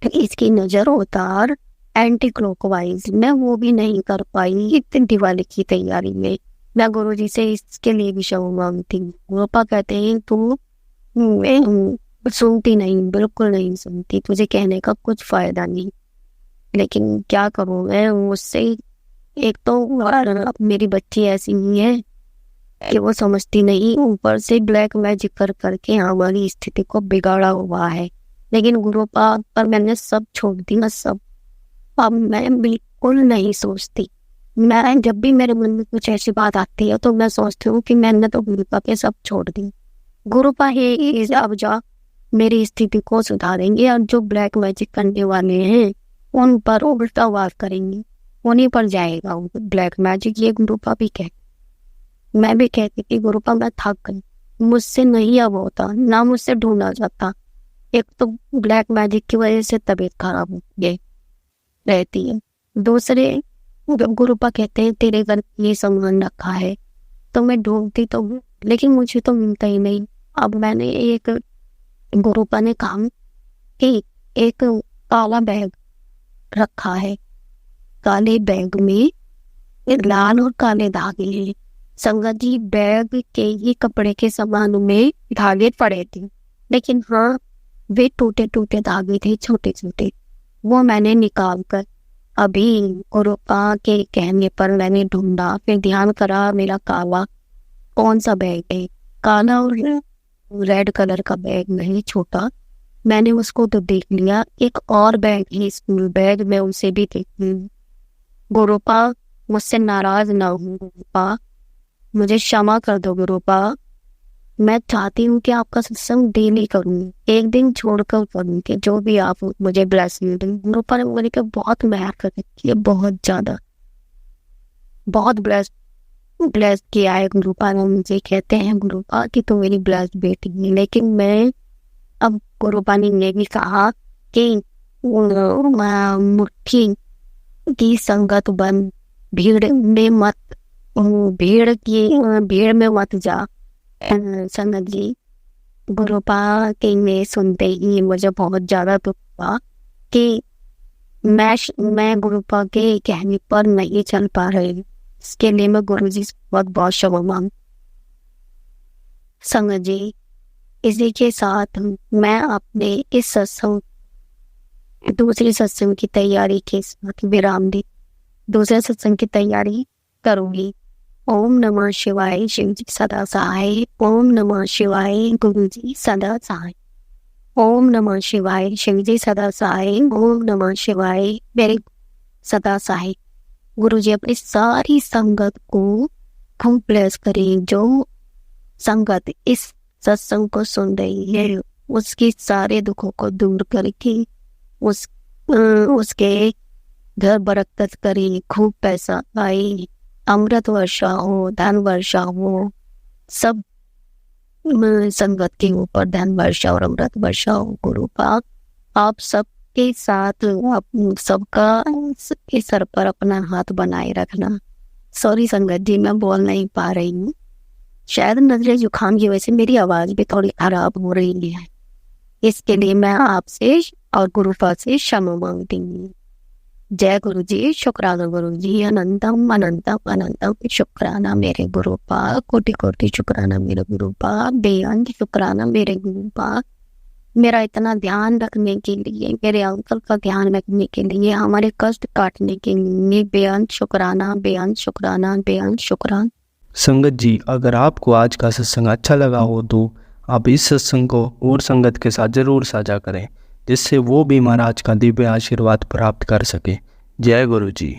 इसकी नजर उतार एंटी क्लॉकवाइज। मैं वो भी नहीं कर पाई इतनी दिवाली की तैयारी में। मैं गुरुजी से इसके लिए भी क्षमा मांगती हूँ। गुरुपा कहते हैं तू सुनती नहीं, बिल्कुल नहीं सुनती, तुझे कहने का कुछ फायदा नहीं। लेकिन क्या करूँ मैं उससे। एक तो मेरी बच्ची ऐसी ही है कि वो समझती नहीं, ऊपर से ब्लैक मैजिक कर करके हमारी स्थिति को बिगाड़ा हुआ है। लेकिन गुरुपा पर मैंने सब छोड़ दिया, सब। अब मैं बिल्कुल नहीं सोचती। मैं जब भी मेरे मन में कुछ ऐसी बात आती है तो मैं सोचती हूँ कि मैंने तो गुरुपा पे सब छोड़ दी। गुरुपा ही अब जा मेरी स्थिति को सुधारेंगे और जो ब्लैक मैजिक करने वाले हैं उन पर उल्टा वार करेंगे, उन्हीं पर जाएगा ब्लैक मैजिक। ये गुरुपा भी कहती, मैं भी कहती कि गुरुपा मैं थक गई, मुझसे नहीं अब होता, ना मुझसे ढूंढा जाता। एक तो ब्लैक मैजिक की वजह से तबीयत खराब हो गई रहती है। दूसरे गुरुपा कहते हैं तेरे घर ये सामान रखा है तो मैं ढूंढती तो हूँ, लेकिन मुझे तो मिलता ही नहीं। अब मैंने एक गुरुपा ने कहा कि एक काला बैग रखा है, काले बैग में लाल और काले धागे हैं। संगत जी, बैग के ही कपड़े के सामान में धागे पड़े थे, लेकिन हाँ वे टूटे टूटे धागे थे, छोटे छोटे। वो मैंने निकाल कर अभी गुरुपा के कहने पर मैंने ढूंढा, फिर ध्यान करा मेरा काला कौन सा बैग है, काला और रेड कलर का बैग नहीं छोटा। मैंने उसको तो देख लिया, एक और बैग है स्कूल बैग, मैं उसे भी देख ली। गुरुपा मुझसे नाराज ना हो गुरुपा, मुझे क्षमा कर दो गुरुपा। मैं चाहती हूँ कि आपका सत्संग डेली करूँ, एक दिन छोड़कर करूँ, कि जो भी आप मुझे ब्लेसिंग दें। गुरुपा ने मेरे को बहुत मेहर कर रखी है, बहुत ज़्यादा, बहुत ब्लेस किया है गुरुपा ने मुझे। कहते हैं गुरुपा कि तू मेरी ब्लेस्ड बेटी है। लेकिन मैं अब गुरुपा ने ये भी कहा कि मुट्ठी की संगत बन, भीड़ में मत जा। संगत जी, गुरुपा के ये सुनते ही मुझे बहुत ज्यादा दुख हुआ कि मैं गुरुपा के कहने पर नहीं चल पा रही। इसके लिए मैं गुरुजी से बहुत बहुत क्षमा मांग। संगत जी, इसी के साथ मैं अपने इस सत्संग दूसरे सत्संग की तैयारी के साथ विराम दी, दूसरे सत्संग की तैयारी करूंगी। ओम नमः शिवाय, शिव जी सदा सहाय। ओम नमः शिवाय, गुरु जी सदा सहाय। ओम नमः शिवाय, शिव जी सदा सहाय। ओम नमः शिवाय, मेरे सदा सहाय। गुरु जी अपनी सारी संगत को खूब ब्लेस करें। जो संगत इस सत्संग को सुन रही है, उसकी सारे दुखों को दूर करके उसके घर बरकत करे, खूब पैसा आए, अमृत वर्षा हो, धन वर्षा हो, सब संगत के ऊपर धन वर्षा और अमृत वर्षा हो। गुरु पाक आप सबके साथ, सबका के सर पर अपना हाथ बनाए रखना। सॉरी संगत जी, मैं बोल नहीं पा रही हूँ, शायद नजरे जुकाम की वजह से मेरी आवाज भी थोड़ी खराब हो रही है। इसके लिए मैं आपसे और गुरुपा से क्षमा मांगती हूँ। जय गुरु जी, शुक्राना गुरु जी, अनंतम अनंतम अनंतम शुक्राना मेरे गुरुपा, कोटि कोटि शुक्राना मेरे गुरुपा, बेअंत शुक्राना मेरे गुरुपा, मेरा इतना ध्यान रखने के लिए, मेरे अंकल का ध्यान रखने के लिए, हमारे कष्ट काटने के लिए बेअंत शुक्राना, बेअंत शुक्राना, बेअंत शुक्राना। संगत जी, अगर आपको आज का सत्संग अच्छा लगा हो तो आप इस सत्संग को और संगत के साथ जरूर साझा करें, जिससे वो भी महाराज का दिव्य आशीर्वाद प्राप्त कर सके। जय गुरु जी।